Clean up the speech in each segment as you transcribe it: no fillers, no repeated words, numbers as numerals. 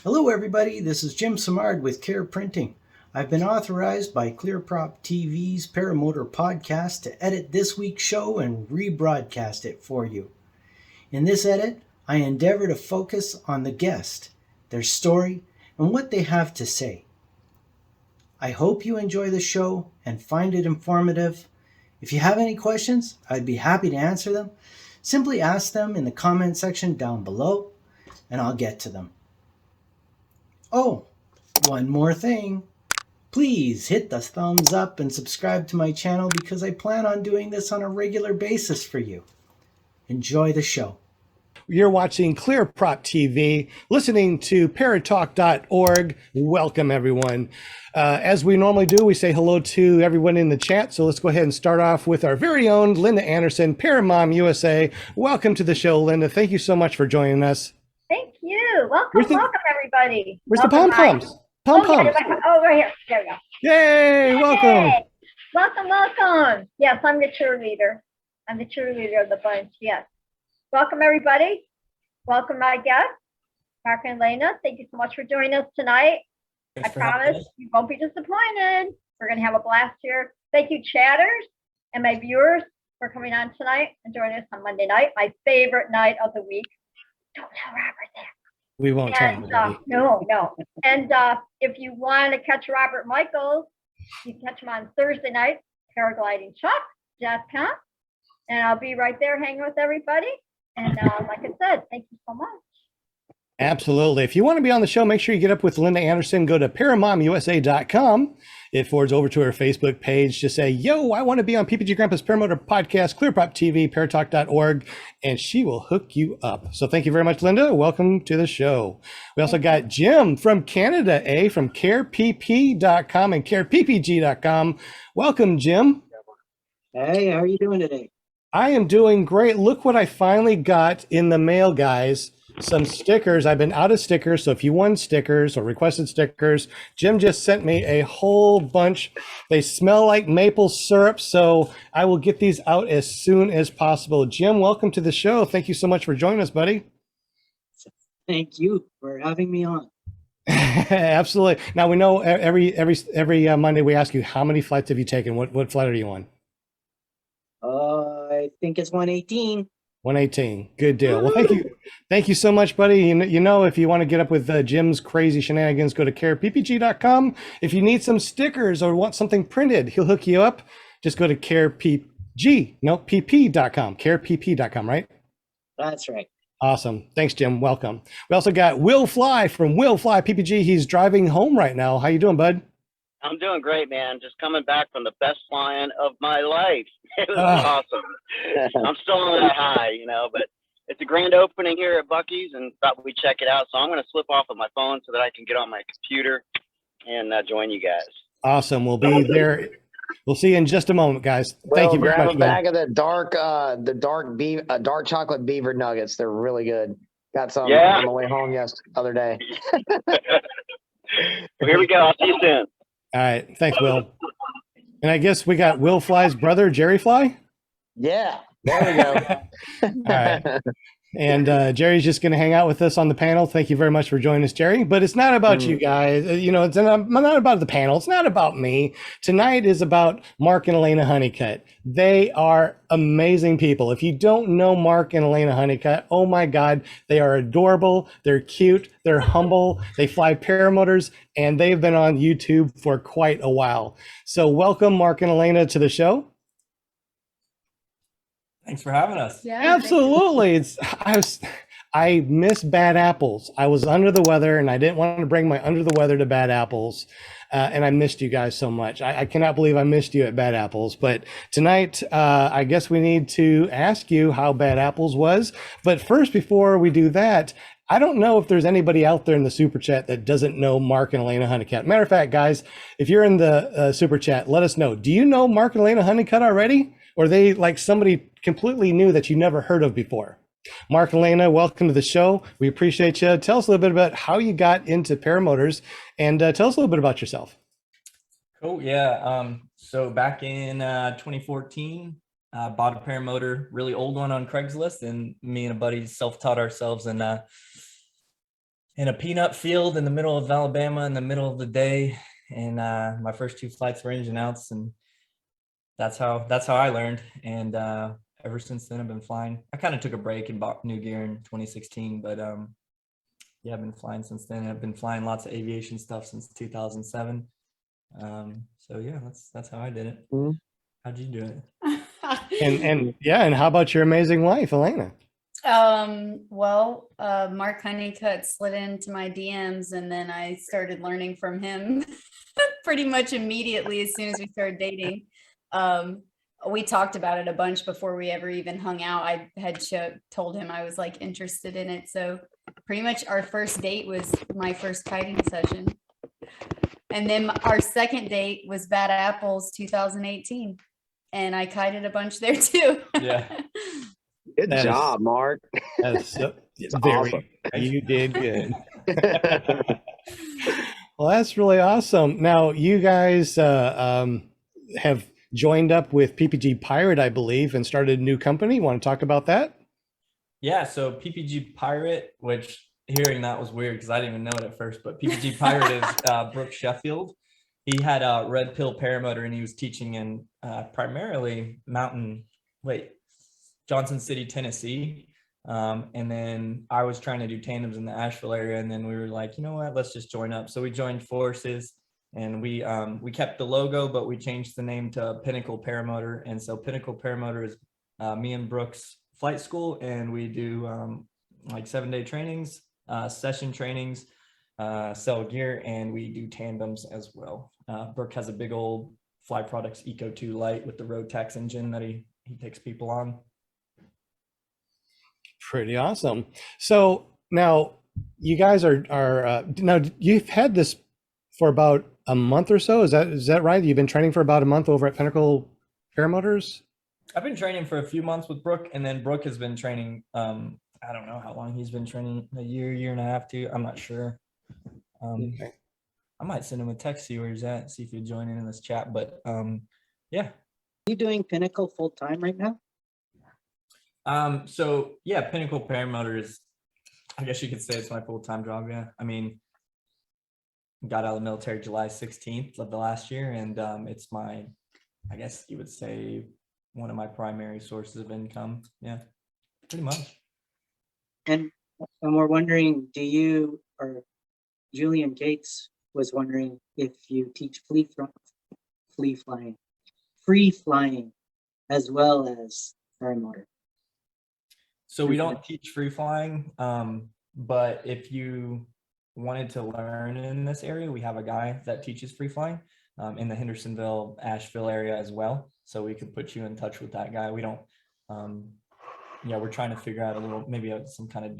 Hello everybody, this is Jim Simard with ClearPrinting. I've been authorized by ClearPropTV's Paramotor Podcast to edit this week's show and rebroadcast it for you. In this edit, I endeavor to focus on the guest, their story, and what they have to say. I hope you enjoy the show and find it informative. If you have any questions, I'd be happy to answer them. Simply ask them in the comment section down below, and I'll get to them. Oh, one more thing. Please hit the thumbs up and subscribe to my channel because I plan on doing this on a regular basis for you. Enjoy the show. You're watching ClearPropTV, listening to paratalk.org. Welcome, everyone. As we normally do, we say hello to everyone in the chat. So let's go ahead and start off with our very own Linda Anderson, Paramom USA. Welcome to the show, Linda. Thank you so much for joining us. Thank you. Welcome, everybody. Where's the pom-poms? Pom-poms. Oh, right here. There we go. Yay, welcome. Yay. Welcome. Yes, I'm the cheerleader. I'm the cheerleader of the bunch, yes. Welcome, everybody. Welcome, my guest, Mark Alayna. Thank you so much for joining us tonight. I promise you won't be disappointed. We're going to have a blast here. Thank you, chatters and my viewers, for coming on tonight and joining us on Monday night, my favorite night of the week. Don't tell Robert that. We won't tell him. No. And if you want to catch Robert Michaels, you can catch him on Thursday night, paraglidingchuck.com. And I'll be right there hanging with everybody. And like I said, thank you so much. Absolutely. If you want to be on the show, make sure you get up with Linda Anderson. Go to paramomusa.com. It forwards over to her Facebook page. Just say, yo, I want to be on PPG Grandpa's Paramotor Podcast, ClearPropTV, paratalk.org, and she will hook you up. So thank you very much, Linda. Welcome to the show. We also got Jim from Canada, from carepp.com and careppg.com. Welcome, Jim. Hey, how are you doing today? I am doing great. Look what I finally got in the mail, guys. Some stickers. I've been out of stickers, so if you want stickers or requested stickers, Jim just sent me a whole bunch. They smell like maple syrup, so I will get these out as soon as possible. Jim, welcome to the show. Thank you so much for joining us, buddy. Thank you for having me on. Absolutely. Now we know every Monday we ask you, how many flights have you taken? What flight are you on? I think it's 118. 118. Good deal. Well, thank you so much, buddy. You know, if you want to get up with Jim's crazy shenanigans, go to careppg.com. If you need some stickers or want something printed, he'll hook you up. Just go to pp.com, carepp.com, right? That's right. Awesome. Thanks, Jim. Welcome. We also got Will Fly from Will Fly PPG. He's driving home right now. How you doing, bud? I'm doing great, man. Just coming back from the best flying of my life. It was awesome. I'm still on that high, but it's a grand opening here at Buc-ee's and thought we'd check it out. So I'm going to slip off of my phone so that I can get on my computer and join you guys. Awesome. We'll be there. We'll see you in just a moment, guys. Thank you very much. Grab a bag of the dark chocolate beaver nuggets. They're really good. Got some on the way home other day. Well, here we go. I'll see you soon. All right. Thanks, Will. And I guess we got Will Fly's brother, Jerry Fly. Yeah, there we go. All right. And Jerry's just going to hang out with us on the panel. Thank you very much for joining us, Jerry. But it's not about you guys. It's not about the panel. It's not about me. Tonight is about Mark and Alayna Huneycutt. They are amazing people. If you don't know Mark and Alayna Huneycutt, oh my God, they are adorable. They're cute. They're humble. They fly paramotors, and they've been on YouTube for quite a while. So welcome, Mark and Alayna, to the show. Thanks for having us. Yeah, absolutely. I miss bad apples. I was under the weather and I didn't want to bring my under the weather to bad apples. And I missed you guys so much. I cannot believe I missed you at Bad Apples. But tonight, I guess we need to ask you how Bad Apples was. But first, before we do that, I don't know if there's anybody out there in the super chat that doesn't know Mark and Alayna Huneycutt. Matter of fact, guys, if you're in the super chat, let us know. Do you know Mark and Alayna Huneycutt already? Or are they like somebody completely new that you never heard of before? Mark and Alayna, welcome to the show. We appreciate you. Tell us a little bit about how you got into paramotors, and tell us a little bit about yourself. Cool. Yeah. So back in 2014, bought a paramotor, really old one on Craigslist, and me and a buddy self-taught ourselves and in a peanut field in the middle of Alabama in the middle of the day. And my first 2 flights were engine outs, and that's how I learned. And ever since then, I've been flying. I kind of took a break and bought new gear in 2016, but yeah, I've been flying since then. I've been flying lots of aviation stuff since 2007. So yeah, that's how I did it. Mhm. How'd you do it? And how about your amazing wife, Alayna? Well, Mark Honeycutt slid into my DMs, and then I started learning from him pretty much immediately as soon as we started dating. We talked about it a bunch before we ever even hung out. I had told him I was like interested in it. So pretty much our first date was my first kiting session. And then our second date was Bad Apples 2018. And I kited a bunch there too. Yeah. Good job, Mark. That's awesome. You did good. Well, that's really awesome. Now, you guys have joined up with PPG Pirate, I believe, and started a new company. Want to talk about that? Yeah, so PPG Pirate, which hearing that was weird because I didn't even know it at first, but PPG Pirate is Brooke Sheffield. He had a red pill paramotor, and he was teaching in primarily Johnson City, Tennessee. And then I was trying to do tandems in the Asheville area, and then we were like, you know what, let's just join up. So we joined forces, and we kept the logo, but we changed the name to Pinnacle Paramotor. And so Pinnacle Paramotor is me and Brooke's flight school, and we do like 7-day trainings, session trainings, sell gear, and we do tandems as well. Brooke has a big old Fly Products Eco 2 Lite with the Road Tax engine that he takes people on. Pretty awesome. So now you guys are now you've had this for about a month or so. Is that right? You've been training for about a month over at Pinnacle Paramotors? I've been training for a few months with Brooke, and then Brooke has been training. I don't know how long he's been training, a year and a half, too. I'm not sure. Okay. I might send him a text, see where he's at, see if he'll join in this chat. But yeah. Are you doing Pinnacle full time right now? So yeah, Pinnacle Paramotor is, I guess you could say it's my full-time job. Yeah. I mean, got out of the military July 16th of the last year, and it's my, I guess you would say, one of my primary sources of income. Yeah, pretty much. And we're wondering, do you, or Julian Gates was wondering if you teach free flying as well as paramotor. So we don't teach free flying, but if you wanted to learn in this area, we have a guy that teaches free flying in the Hendersonville, Asheville area as well. So we could put you in touch with that guy. We don't, we're trying to figure out maybe some kind of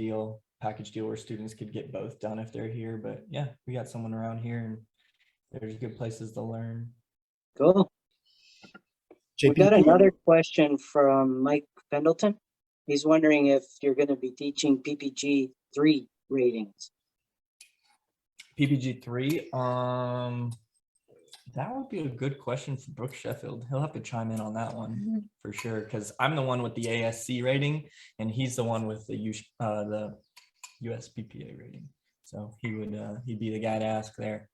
package deal where students could get both done if they're here. But yeah, we got someone around here, and there's good places to learn. Cool. We got another question from Mike Pendleton. He's wondering if you're going to be teaching PPG 3 ratings. PPG 3, that would be a good question for Brooke Sheffield. He'll have to chime in on that one for sure, because I'm the one with the ASC rating, and he's the one with the USPPA rating. So he'd be the guy to ask there.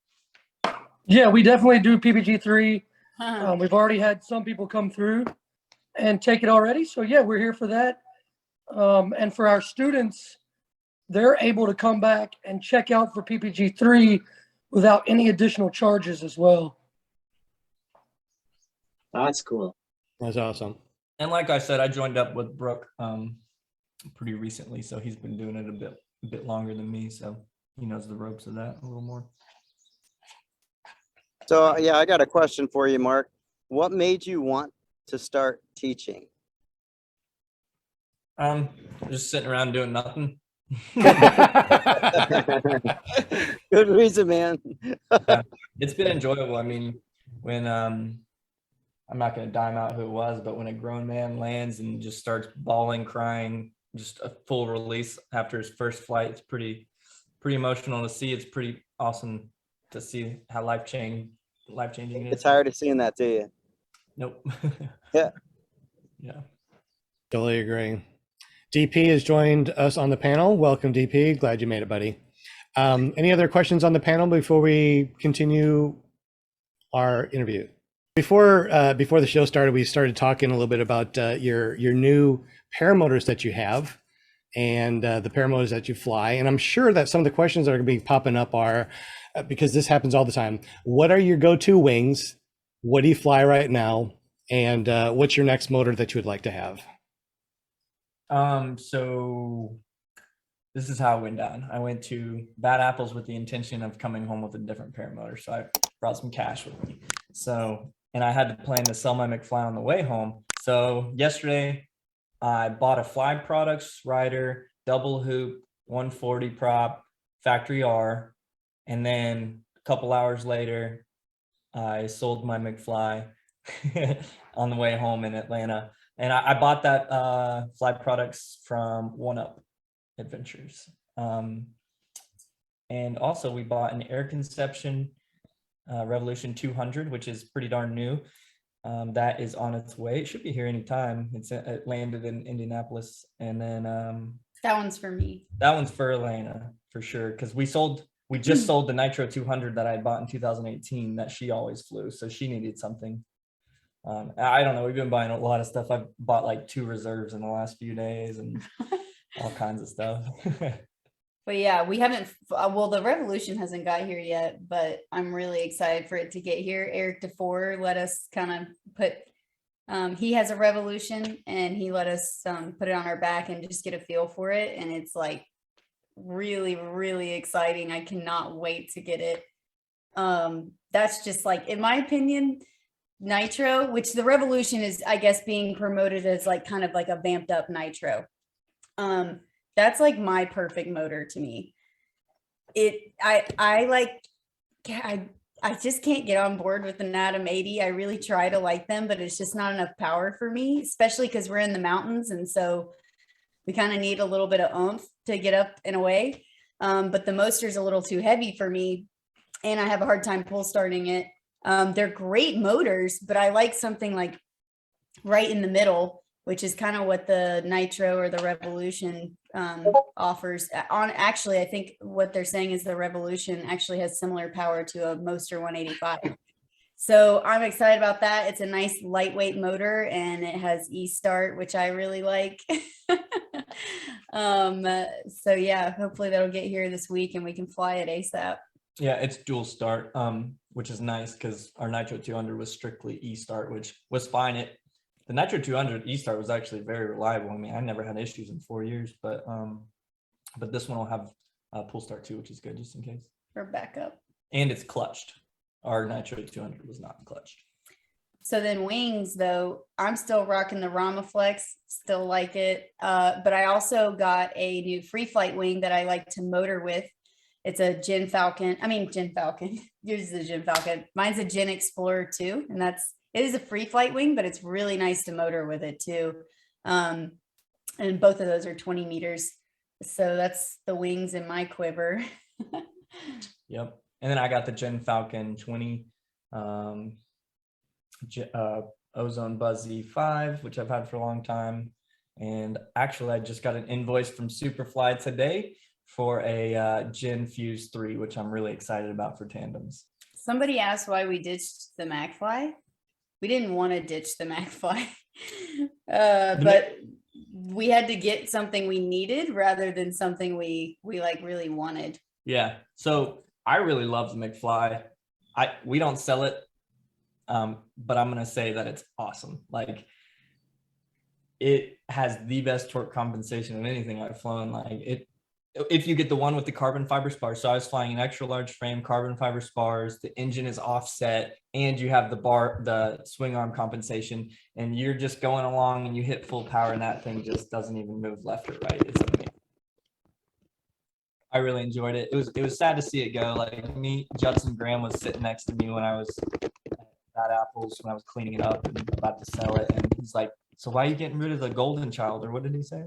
Yeah, we definitely do PPG 3. We've already had some people come through and take it already. So yeah, we're here for that. And for our students, they're able to come back and check out for PPG 3 without any additional charges as well. That's cool. That's awesome. And like I said, I joined up with Brooke pretty recently, so he's been doing it a bit longer than me, so he knows the ropes of that a little more. So yeah, I got a question for you, Mark. What made you want to start teaching? Just sitting around doing nothing. Good reason, man. Yeah, it's been enjoyable. I mean, when I'm not going to dime out who it was, but when a grown man lands and just starts bawling, crying, just a full release after his first flight, it's pretty emotional to see. It's pretty awesome to see how life-changing it is. It's tired of seeing that, do you? Nope. Yeah. Yeah. Totally agree. DP has joined us on the panel. Welcome, DP. Glad you made it, buddy. Any other questions on the panel before we continue our interview? Before the show started, we started talking a little bit about your new paramotors that you have and the paramotors that you fly. And I'm sure that some of the questions that are going to be popping up are, because this happens all the time, what are your go-to wings? What do you fly right now? And what's your next motor that you would like to have? So this is how it went down. I went to Bad Apples with the intention of coming home with a different paramotor. So I brought some cash with me. So, and I had to plan to sell my McFly on the way home. So yesterday I bought a Fly Products rider, double hoop, 140 prop, factory R. And then a couple hours later, I sold my McFly on the way home in Atlanta. And I bought that Fly Products from One Up Adventures. And also we bought an Air Conception Revolution 200, which is pretty darn new. That is on its way. It should be here anytime. It landed in Indianapolis. And then that one's for me. That one's for Alayna for sure. Because we just sold the Nitro 200 that I had bought in 2018 that she always flew. So she needed something. I don't know. We've been buying a lot of stuff. I've bought like 2 reserves in the last few days and all kinds of stuff. But yeah, we haven't, well, the Revolution hasn't got here yet, but I'm really excited for it to get here. Eric DeFore let us kind of put, he has a Revolution and he let us put it on our back and just get a feel for it. And it's like really, really exciting. I cannot wait to get it. That's just like, in my opinion, Nitro, which the Revolution is, I guess, being promoted as like kind of like a vamped up Nitro. That's like my perfect motor to me. I just can't get on board with an Atom 80. I really try to like them, but it's just not enough power for me, especially because we're in the mountains. And so we kind of need a little bit of oomph to get up and away. But the Moster's a little too heavy for me and I have a hard time pull starting it. They're great motors, but I like something like right in the middle, which is kind of what the Nitro or the Revolution offers. Actually, I think what they're saying is the Revolution actually has similar power to a Moster 185. So I'm excited about that. It's a nice lightweight motor and it has e-start, which I really like. So yeah, hopefully that'll get here this week and we can fly it ASAP. Yeah, it's dual start, which is nice because our Nitro 200 was strictly e-start, which was fine. The Nitro 200 e-start was actually very reliable. I mean, I never had issues in 4 years, but this one will have pull start too, which is good just in case. For backup. And it's clutched. Our Nitro 200 was not clutched. So then wings, though, I'm still rocking the Ramaflex, still like it. But I also got a new free flight wing that I like to motor with. It's a Gen Falcon. Yours is a Gen Falcon. Mine's a Gen Explorer 2, and it is a free flight wing, but it's really nice to motor with it too. And both of those are 20 meters. So that's the wings in my quiver. Yep. And then I got the Gen Falcon 20 Ozone Buzz Z5, which I've had for a long time. And actually, I just got an invoice from Superfly today for a Gen Fuse 3, which I'm really excited about for tandems. Somebody asked why we ditched the MacFly. We didn't want to ditch the MacFly, but we had to get something we needed rather than something we like really wanted. Yeah. So I really love the McFly. We don't sell it, but I'm going to say that it's awesome. Like, it has the best torque compensation of anything I've flown. Like, if you get the one with the carbon fiber spars. So I was flying an extra large frame, carbon fiber spars, the engine is offset, and you have the swing arm compensation, and you're just going along and you hit full power and that thing just doesn't even move left or right. It's amazing. I really enjoyed it. It was sad to see it go. Like, Judson Graham was sitting next to me when I was at Bad Apples, when I was cleaning it up and about to sell it. And he's like, "So why are you getting rid of the golden child?" Or what did he say?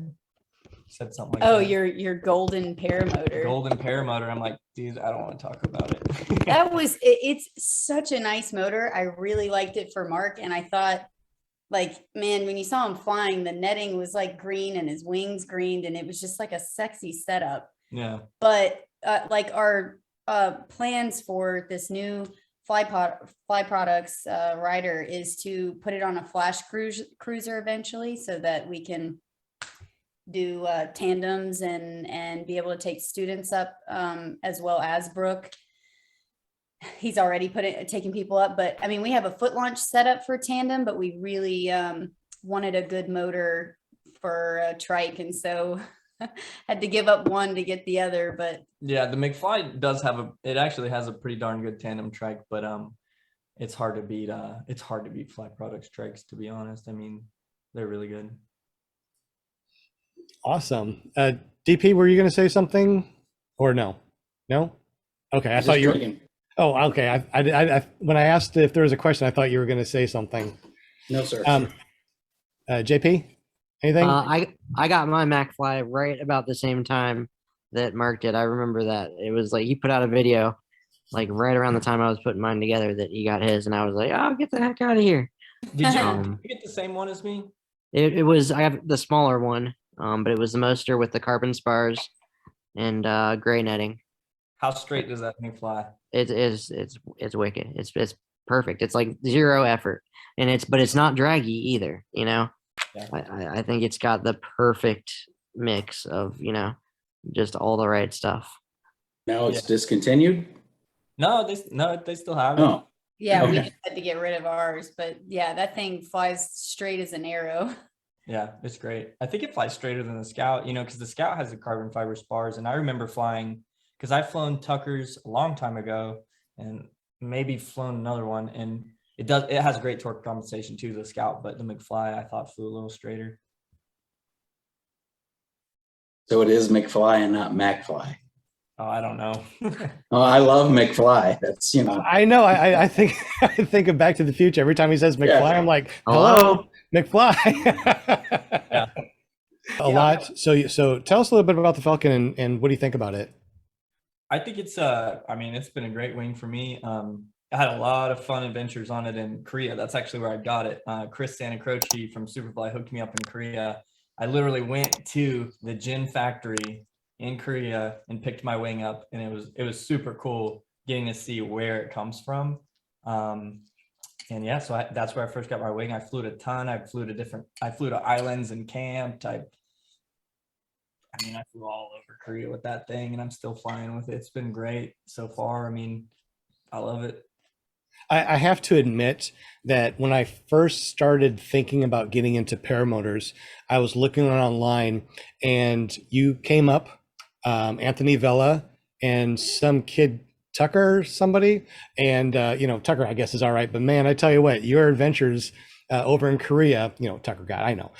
Said something like that. Your golden paramotor. Golden paramotor. I'm like, dude, I don't want to talk about it. It's such a nice motor. I really liked it for Mark. And I thought, like, man, when you saw him flying, the netting was like green and his wings greened, and it was just like a sexy setup. Yeah. But like our plans for this new Fly Products rider is to put it on a flash cruiser eventually, so that we can do tandems and be able to take students up, as well as Brooke. He's already taking people up, but I mean, we have a foot launch set up for tandem, but we really wanted a good motor for a trike, and so had to give up one to get the other. But yeah, the McFly it actually has a pretty darn good tandem trike, but it's hard to beat Fly Products trikes, to be honest. I mean, they're really good. Awesome. DP, were you going to say something or no? Okay, I thought you were. Oh, okay. I when I asked if there was a question, I thought you were going to say something. No, sir. JP, anything? I got my McFly right about the same time that Mark did. I remember that. It was like he put out a video like right around the time I was putting mine together that he got his, and I was like, oh, get the heck out of here. Did you get the same one as me? It was, I have the smaller one, but it was the Moster with the carbon spars and gray netting. How straight does that thing fly? It's wicked. It's perfect. It's like zero effort, and but it's not draggy either. You know, yeah. I think it's got the perfect mix of, you know, just all the right stuff. Now it's discontinued? No, they still have it. Oh. Yeah, we just had to get rid of ours, but yeah, that thing flies straight as an arrow. Yeah, it's great. I think it flies straighter than the Scout, you know, because the Scout has the carbon fiber spars, and I remember flying, because I've flown Tuckers a long time ago and maybe flown another one, and it has great torque compensation too, the Scout, but the McFly I thought flew a little straighter. So it is McFly and not MacFly. Oh, I don't know. Oh, I love McFly. That's, you know. I know. I think I think of Back to the Future. Every time he says McFly, yeah. I'm like, hello, McFly. Yeah. A lot. So tell us a little bit about the Falcon and what do you think about it? I think it's I mean, it's been a great wing for me. I had a lot of fun adventures on it in Korea. That's actually where I got it. Chris Santacroce from Superfly hooked me up in Korea. I literally went to the Jin factory in Korea and picked my wing up, and it was super cool getting to see where it comes from. And yeah, so that's where I first got my wing. I flew it a ton. I flew to islands and camped. I mean, I flew all over Korea with that thing, and I'm still flying with it. It's been great so far. I mean, I love it. I have to admit that when I first started thinking about getting into paramotors, I was looking online, and you came up, Anthony Vella and some kid, Tucker, somebody, and you know, Tucker, I guess, is all right, but man, I tell you what, your adventures over in Korea, you know, Tucker got, I know,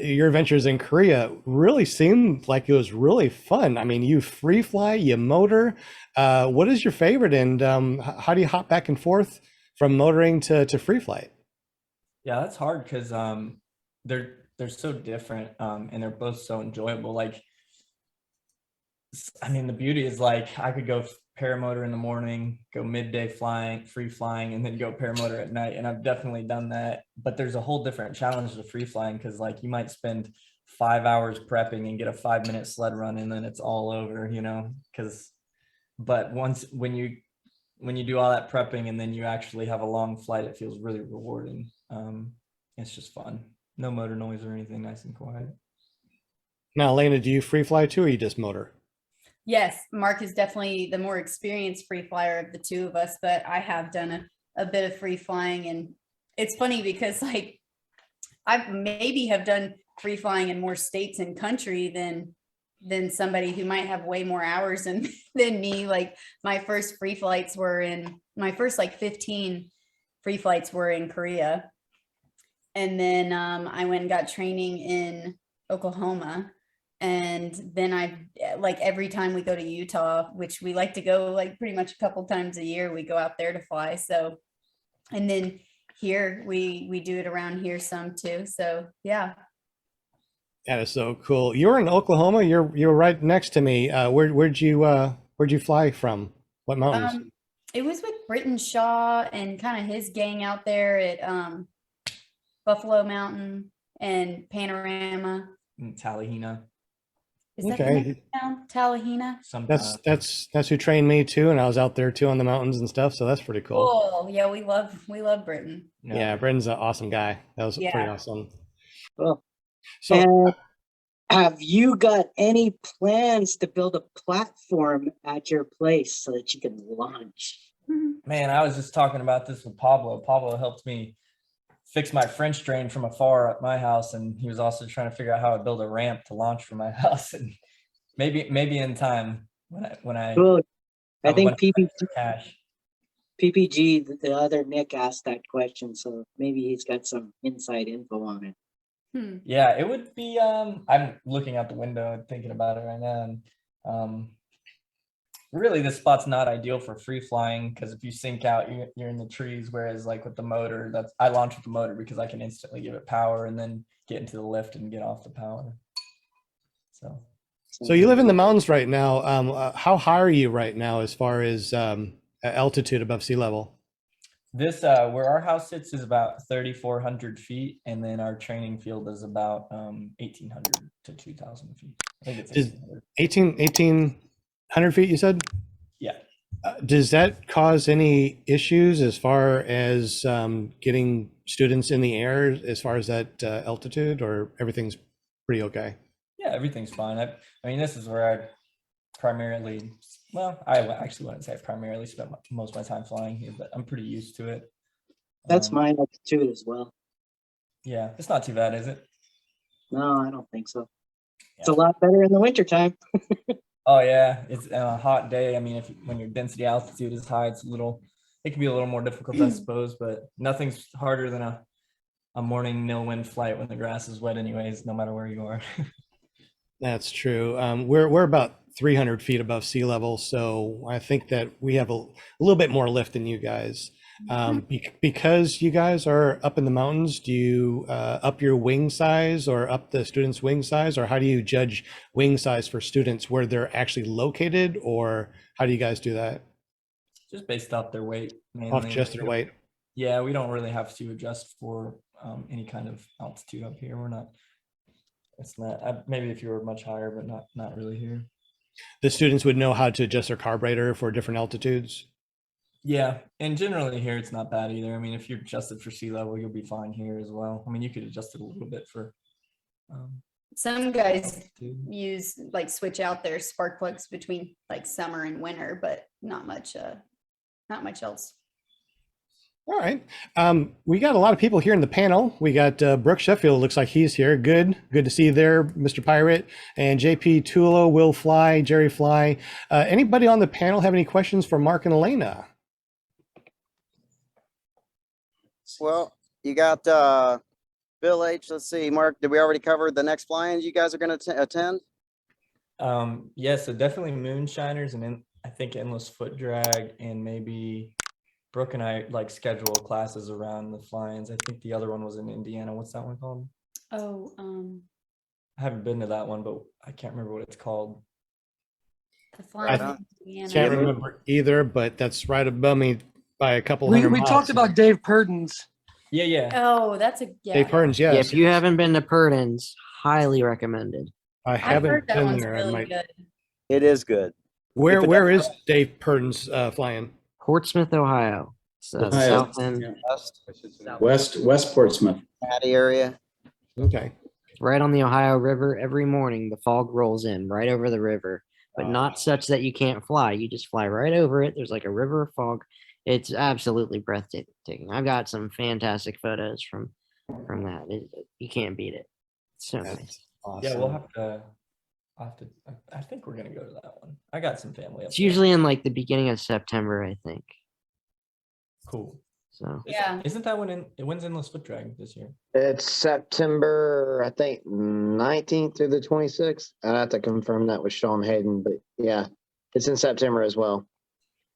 your adventures in Korea really seemed like it was really fun. I mean, you free fly, you motor. What is your favorite, and how do you hop back and forth from motoring to free flight? Yeah, that's hard because they're so different, and they're both so enjoyable. Like, I mean, the beauty is, like, I could go paramotor in the morning, go midday flying, free flying, and then go paramotor at night. And I've definitely done that. But there's a whole different challenge to free flying, because like you might spend 5 hours prepping and get a 5-minute sled run, and then it's all over, you know, but when you do all that prepping and then you actually have a long flight, it feels really rewarding. It's just fun. No motor noise or anything, nice and quiet. Now, Alayna, do you free fly too, or you just motor? Yes, Mark is definitely the more experienced free flyer of the two of us, but I have done a bit of free flying, and it's funny because like I maybe have done free flying in more states and country than somebody who might have way more hours than me. Like my first free flights were my first like 15 free flights were in Korea. And then I went and got training in Oklahoma. And then like every time we go to Utah, which we like to go like pretty much a couple times a year, we go out there to fly. So, and then here we do it around here some too. So yeah. That is so cool. You're in Oklahoma. You're right next to me. Where'd you fly from? What mountains? It was with Britton Shaw and kind of his gang out there at Buffalo Mountain and Panorama. And Talihina. Is that the Okay. name of town? Tallahena? That's who trained me too, and I was out there too on the mountains and stuff. So that's pretty cool. Cool. Yeah, we love Britain. Yeah, Brendan's an awesome guy. That was pretty awesome. Cool. So, And have you got any plans to build a platform at your place so that you can launch? Man, I was just talking about this with Pablo. Pablo helped me fix my French drain from afar at my house, and he was also trying to figure out how to build a ramp to launch from my house. And maybe in time when I Cool. I have a think bunch of cash. PPG, the other Nick asked that question, so maybe he's got some inside info on it. Yeah, it would be. I'm looking out the window and thinking about it right now, and really, this spot's not ideal for free flying because if you sink out, you're in the trees. Whereas, like with the motor, I launch with the motor because I can instantly give it power and then get into the lift and get off the power. So you live in the mountains right now. How high are you right now as far as altitude above sea level? This where our house sits is about 3,400 feet, and then our training field is about 1,800 to 2,000 feet. I think it's 1,800 feet, you said? Yeah. Does that cause any issues as far as getting students in the air as far as that altitude, or everything's pretty okay? Yeah, everything's fine. I mean, this is where I primarily, well, I actually wouldn't say I primarily spent most of my time flying here, but I'm pretty used to it. That's my altitude as well. Yeah, it's not too bad, is it? No, I don't think so. It's a lot better in the wintertime. Oh yeah, it's a hot day. I mean, when your density altitude is high, it can be a little more difficult, I suppose, but nothing's harder than a morning no wind flight when the grass is wet anyways, no matter where you are. That's true. We're about 300 feet above sea level, so I think that we have a little bit more lift than you guys. Because you guys are up in the mountains, do you up your wing size or up the students' wing size, or how do you judge wing size for students, where they're actually located, or how do you guys do that? Just based off their weight. Mainly. Off just their weight. Yeah, we don't really have to adjust for any kind of altitude up here. It's not, maybe if you were much higher, but not really here. The students would know how to adjust their carburetor for different altitudes? Yeah, and generally here it's not bad either. I mean, if you're adjusted for sea level, you'll be fine here as well. I mean, you could adjust it a little bit for. Some guys switch out their spark plugs between like summer and winter, but not much else. All right. We got a lot of people here in the panel. We got Brooke Sheffield, looks like he's here. Good to see you there, Mr. Pirate. And JP Tulo, Will Fly, Jerry Fly. Anybody on the panel have any questions for Mark and Alayna? Well, you got Bill H. Let's see, Mark, did we already cover the next fly-ins you guys are going to attend? Yeah, so definitely moonshiners, and then I think endless foot drag, and maybe Brooke and I schedule classes around the fly-ins. I think the other one was in Indiana. What's that one called? Oh, I haven't been to that one, but I can't remember what it's called. The fly-in Indiana. Can't remember either, but that's right above me by a couple hundred miles. We talked about Dave Purden's. Yeah. Oh, that's Dave Purden's, yes. Yeah, if you haven't been to Purden's, highly recommended. I haven't been there. Really good. It is good. Where is Dave Purden's flying? Portsmouth, Ohio. So Ohio. south end. West Portsmouth. Patty area. Okay. Right on the Ohio River. Every morning the fog rolls in right over the river, but not such that you can't fly. You just fly right over it. There's like a river of fog. It's absolutely breathtaking. I've got some fantastic photos from that. You can't beat it. It's so nice. Awesome. Yeah, we'll have to. I think we're gonna go to that one. I got some family up It's there. usually in like the beginning of September, I think. Cool. So Yeah. Isn't that when's Endless Foot Drag this year? It's September, I think, 19th through the 26th. I'd have to confirm that with Sean Hayden, but yeah, it's in September as well.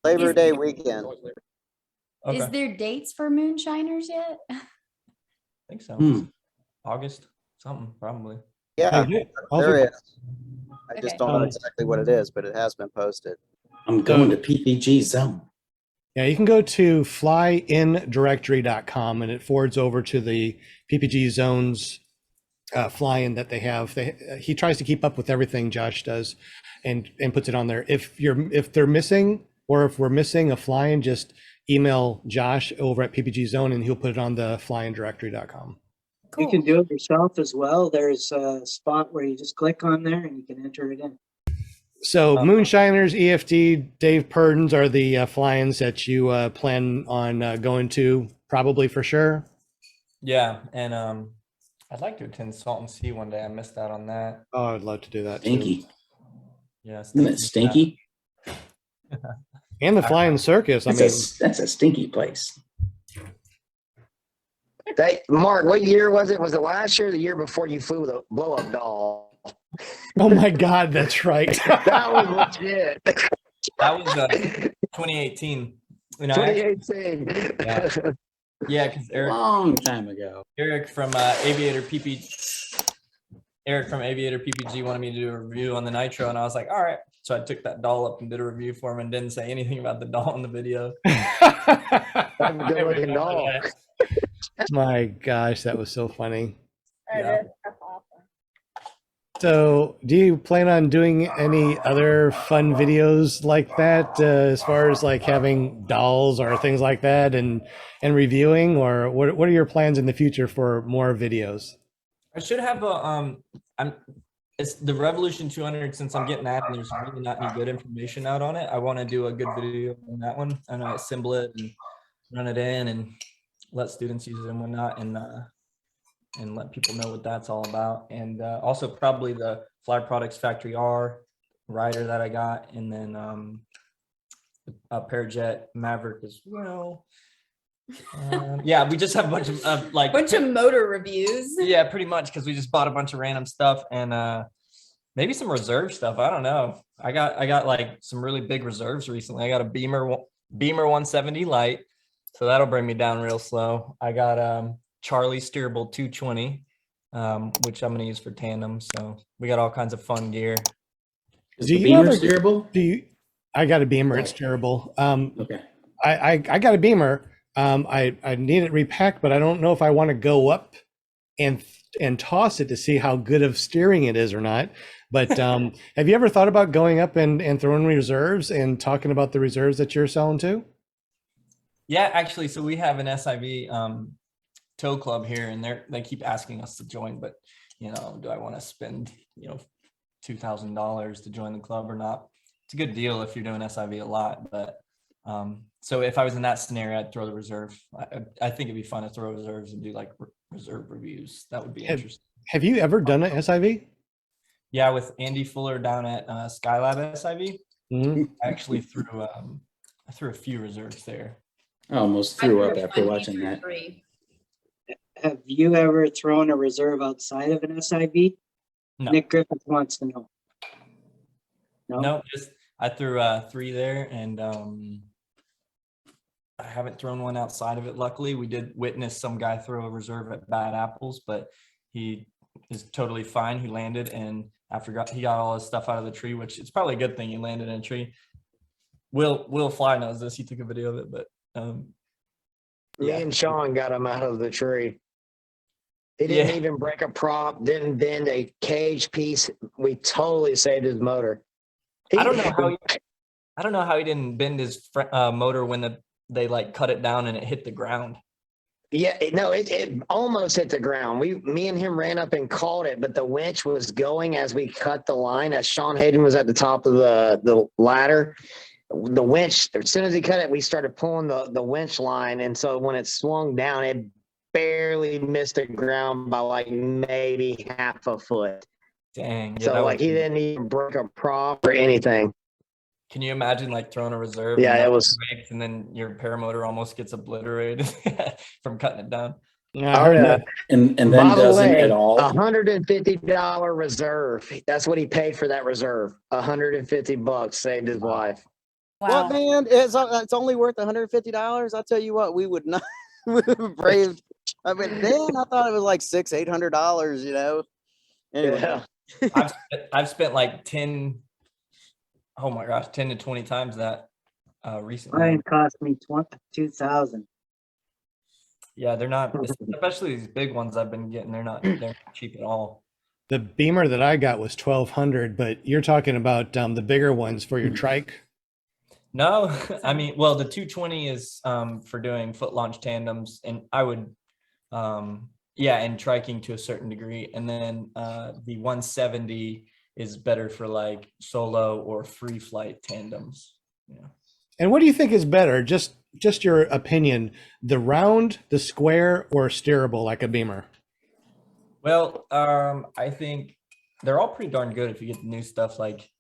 Labor Day weekend. Okay. Is there dates for moonshiners yet? I think so. August, something probably. Yeah, there is. I Okay. just don't know exactly what it is, but it has been posted. I'm going to PPG zone. Yeah, you can go to flyindirectory.com and it forwards over to the PPG zones fly-in that they have. He tries to keep up with everything Josh does, and puts it on there. If they're missing, or if we're missing a fly-in, just email Josh over at PPG Zone, and he'll put it on the flyindirectory.com. You can do it yourself as well. There's a spot where you just click on there and you can enter it in. So Moonshiners, EFT, Dave Purdens are the fly-ins that you plan on going to, probably for sure. Yeah, and I'd like to attend Salt and Sea one day. I missed out on that. Oh, I'd love to do that. Stinky. Too. Yeah, Isn't it stinky? And the flying circus. That's a stinky place. Mark, what year was it? Was it last year or the year before you flew with a blow-up doll? Oh my God, that's right. That was legit. That was 2018. You know, 2018. Yeah, because long time ago. Eric from Aviator PPG wanted me to do a review on the Nitro, and I was like, all right. So I took that doll up and did a review for him, and didn't say anything about the doll in the video. That's a good-looking doll. My gosh, that was so funny. That's awesome. So do you plan on doing any other fun videos like that, as far as like having dolls or things like that, and reviewing, or what are your plans in the future for more videos? I should have a it's the Revolution 200, since I'm getting that and there's really not any good information out on it. I want to do a good video on that one, and I assemble it and run it in and let students use it and whatnot, and let people know what that's all about. And also probably the Fly Products Factory R rider that I got, and then a Parajet Maverick as well. Yeah, we just have a bunch of bunch of motor reviews. Yeah, pretty much, because we just bought a bunch of random stuff, and maybe some reserve stuff. I don't know. I got like some really big reserves recently. I got a Beamer 170 light, so that'll bring me down real slow. I got Charlie steerable 220, which I'm gonna use for tandem. So we got all kinds of fun gear. Is the Beamer steerable? I got a Beamer. It's terrible. Okay. I got a Beamer. I need it repacked, but I don't know if I want to go up and toss it to see how good of steering it is or not. But have you ever thought about going up and throwing reserves and talking about the reserves that you're selling to? Yeah, actually, so we have an SIV tow club here, and they keep asking us to join, but do I want to spend $2,000 to join the club or not? It's a good deal if you're doing SIV a lot, but so if I was in that scenario, I'd throw the reserve. I think it'd be fun to throw reserves and do like reserve reviews. That would be interesting. Have you ever done an SIV? Yeah, with Andy Fuller down at Skylab SIV. Mm-hmm. I actually threw a few reserves there. I almost threw up after watching that. Have you ever thrown a reserve outside of an SIV? No. Nick Griffith wants to know. No, just I threw 3 there, and I haven't thrown one outside of it. Luckily, we did witness some guy throw a reserve at Bad Apples, but he is totally fine. He landed, and he got all his stuff out of the tree, which it's probably a good thing he landed in a tree. Will Fly knows this. He took a video of it, but Me and Sean got him out of the tree. He didn't even break a prop, didn't bend a cage piece. We totally saved his motor. I don't know how he didn't bend his motor when they like cut it down and it hit the ground. Yeah, no, it almost hit the ground. Me and him ran up and caught it, but the winch was going as we cut the line. As Sean Hayden was at the top of the ladder, the winch, as soon as he cut it, we started pulling the winch line, and so when it swung down, it barely missed the ground by like maybe half a foot. Dang. Yeah, so like he didn't even break a prop or anything. Can you imagine like throwing a reserve? Yeah, it was. And then your paramotor almost gets obliterated from cutting it down. Yeah, and then by the doesn't way, at all. $150 reserve. That's what he paid for that reserve. $150 saved his life. Wow. What, man? It's only worth $150. I'll tell you what, we would not brave. I mean, then I thought it was like $600-800. Anyway. Yeah. I've spent like 10 to 20 times that recently. Mine cost me $2,000. Yeah, they're not, especially these big ones I've been getting. They're not cheap at all. The Beamer that I got was 1,200, but you're talking about the bigger ones for your trike. No, I mean, well, the 220 is for doing foot launch tandems, and I would, yeah, and triking to a certain degree. And then the 170 is better for like solo or free flight tandems. Yeah. And what do you think is better? Just your opinion, the round, the square, or steerable like a Beamer? Well, I think they're all pretty darn good if you get the new stuff. Like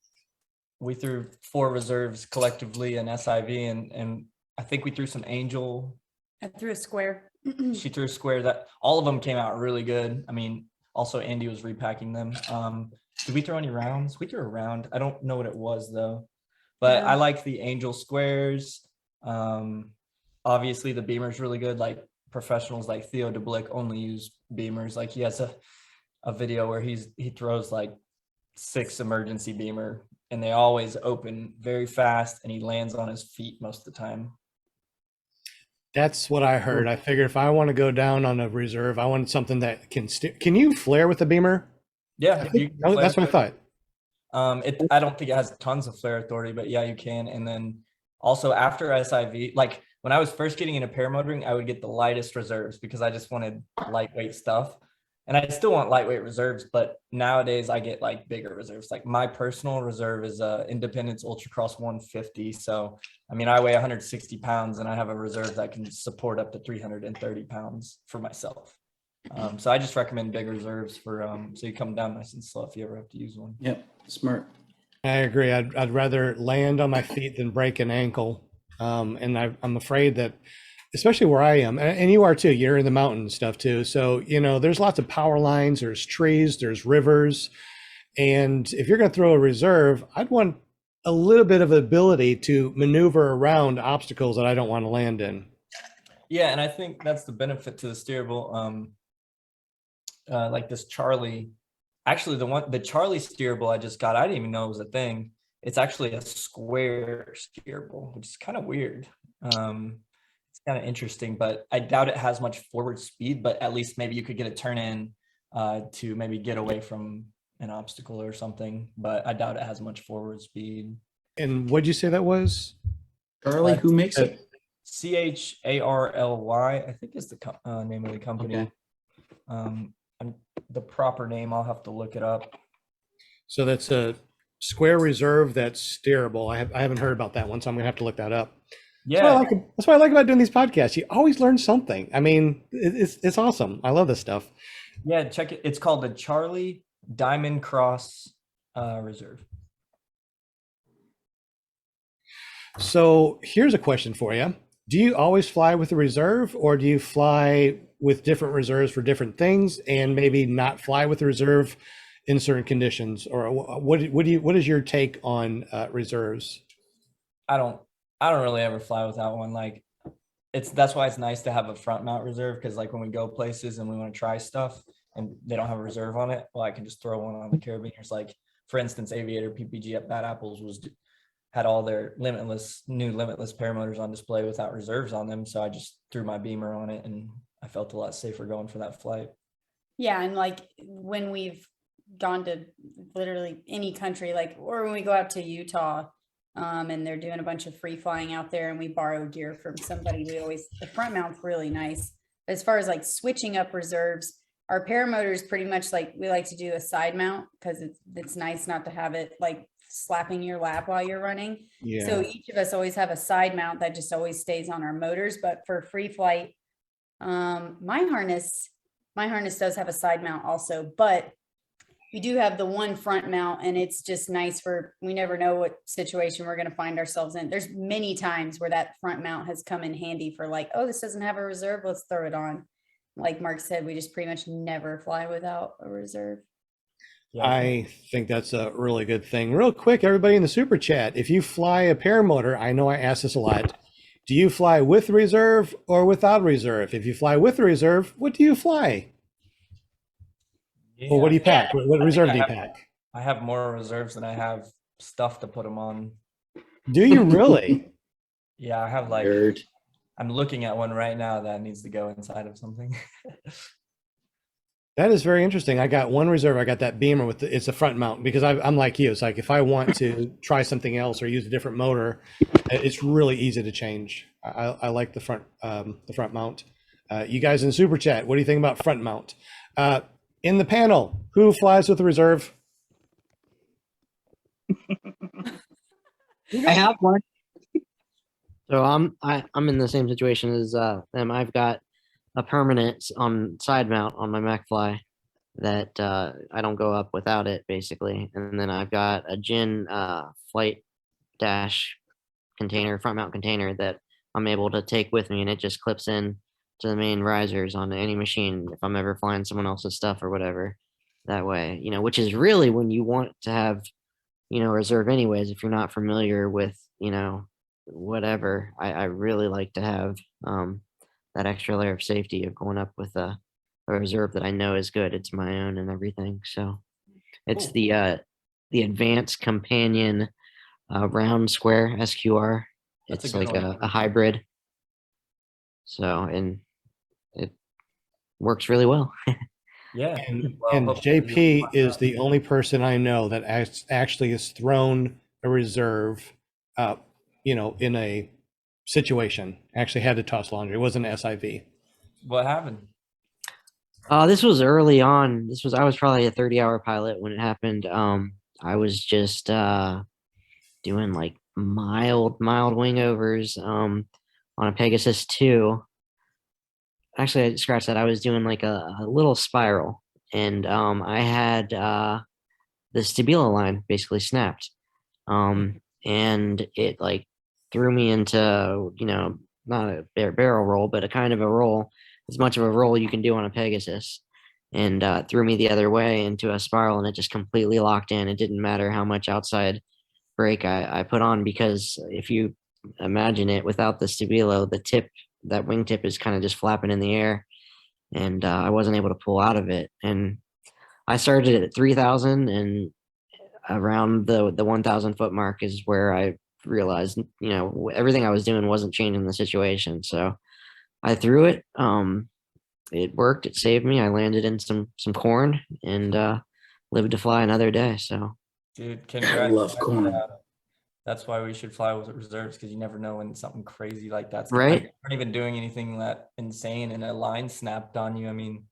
we threw 4 reserves collectively in SIV, and I think we threw some Angel. I threw a square. She threw a square. That all of them came out really good. I mean, also Andy was repacking them. Did we throw any rounds? We threw a round. I don't know what it was though, but Yeah. I like the Angel squares. Obviously the Beamer's really good. Like professionals like Theo DeBlick only use Beamers. Like he has a video where he throws like 6 emergency Beamer, and they always open very fast, and he lands on his feet most of the time. That's what I heard. I figured if I want to go down on a reserve, I want something that can steer. Can you flare with the Beamer? Yeah, That's what I thought. I don't think it has tons of flare authority, but yeah, you can. And then also after SIV, like when I was first getting into paramotoring, I would get the lightest reserves because I just wanted lightweight stuff. And I still want lightweight reserves, but nowadays I get like bigger reserves. Like my personal reserve is Independence Ultracross 150. So, I mean, I weigh 160 pounds and I have a reserve that can support up to 330 pounds for myself. So I just recommend big reserves for, so you come down nice and slow if you ever have to use one. Yep, smart. I agree. I'd rather land on my feet than break an ankle. And I'm afraid that, especially where I am, and you are too, you're in the mountain stuff too. So, there's lots of power lines, there's trees, there's rivers. And if you're going to throw a reserve, I'd want a little bit of ability to maneuver around obstacles that I don't want to land in. Yeah, and I think that's the benefit to the steerable. Like this Charlie, actually the Charlie steerable I just got, I didn't even know it was a thing. It's actually a square steerable, which is kind of weird. It's kind of interesting, but I doubt it has much forward speed, but at least maybe you could get a turn in to maybe get away from an obstacle or something, but I doubt it has much forward speed. And what'd you say that was? Charlie, who makes it? CHARLY, I think is the name of the company. Okay. The proper name, I'll have to look it up. So that's a square reserve that's steerable. I haven't heard about that one, so I'm gonna have to look that up. Yeah, that's what I like about doing these podcasts. You always learn something. I mean, it's awesome. I love this stuff. Yeah, check it. It's called the Charlie Diamond Cross Reserve. So here's a question for you. Do you always fly with a reserve, or do you fly with different reserves for different things and maybe not fly with the reserve in certain conditions? Or what is your take on reserves? I don't really ever fly without one. Like that's why it's nice to have a front mount reserve, because like when we go places and we want to try stuff and they don't have a reserve on it, well, I can just throw one on the carabiners. Like for instance, Aviator PPG at Bad Apples had all their new Limitless Paramotors on display without reserves on them. So I just threw my Beamer on it and I felt a lot safer going for that flight. Yeah, and like when we've gone to literally any country, like, or when we go out to Utah, and they're doing a bunch of free flying out there and we borrow gear from somebody, the front mount's really nice. But as far as like switching up reserves, our paramotors pretty much like, we like to do a side mount because it's nice not to have it like slapping your lap while you're running. Yeah. So each of us always have a side mount that just always stays on our motors. But for free flight, my harness does have a side mount also, but we do have the one front mount, and it's just nice we never know what situation we're going to find ourselves in. There's many times where that front mount has come in handy for like, oh, this doesn't have a reserve, let's throw it on. Like Mark said, we just pretty much never fly without a reserve. I think that's a really good thing. Real quick, everybody in the super chat, if you fly a paramotor, I know I ask this a lot, do you fly with reserve or without reserve? If you fly with reserve, what do you fly? Yeah. Or what do you pack? What reserve do you pack? I have more reserves than I have stuff to put them on. Do you really? Yeah, I have like, I'm looking at one right now that needs to go inside of something. That is very interesting. I got one reserve. I got that Beamer with it's a front mount because I'm like you. It's like if I want to try something else or use a different motor, it's really easy to change. I like the front mount. You guys in super chat, what do you think about front mount? In the panel, who flies with the reserve? I have one. So I'm in the same situation as them. I've got a permanent on side mount on my MacFly that I don't go up without it basically, and then I've got a Gin flight dash container, front mount container that I'm able to take with me, and it just clips in to the main risers on any machine if I'm ever flying someone else's stuff or whatever. That way, which is really when you want to have reserve anyways. If you're not familiar with whatever, I really like to have that extra layer of safety of going up with a reserve that I know is good. It's my own and everything. So it's the Advanced Companion round square SQR. That's It's a good like one. a hybrid. So, and it works really well. Yeah. And Well, JP is the only person I know that actually has thrown a reserve, in a situation. Actually had to toss laundry. It wasn't an SIV. what happened? This was early on. I was probably a 30-hour pilot when it happened. I was just doing like mild wingovers on a Pegasus 2. Actually, I scratched that. I was doing like a little spiral, and I had the stabilo line basically snapped, and it like threw me into not a barrel roll, but a kind of a roll, as much of a roll you can do on a Pegasus, and threw me the other way into a spiral, and it just completely locked in. It didn't matter how much outside brake I put on, because if you imagine it without the stabilo, that wingtip is kind of just flapping in the air, and I wasn't able to pull out of it. And I started at 3,000, and around the 1,000 foot mark is where I realized, everything I was doing wasn't changing the situation. So I threw it. It worked. It saved me. I landed in some corn and lived to fly another day. So, Dude, I love corn. That's why we should fly with reserves, because you never know when something crazy like that's Right. You weren't even doing anything that insane, and a line snapped on you. I mean,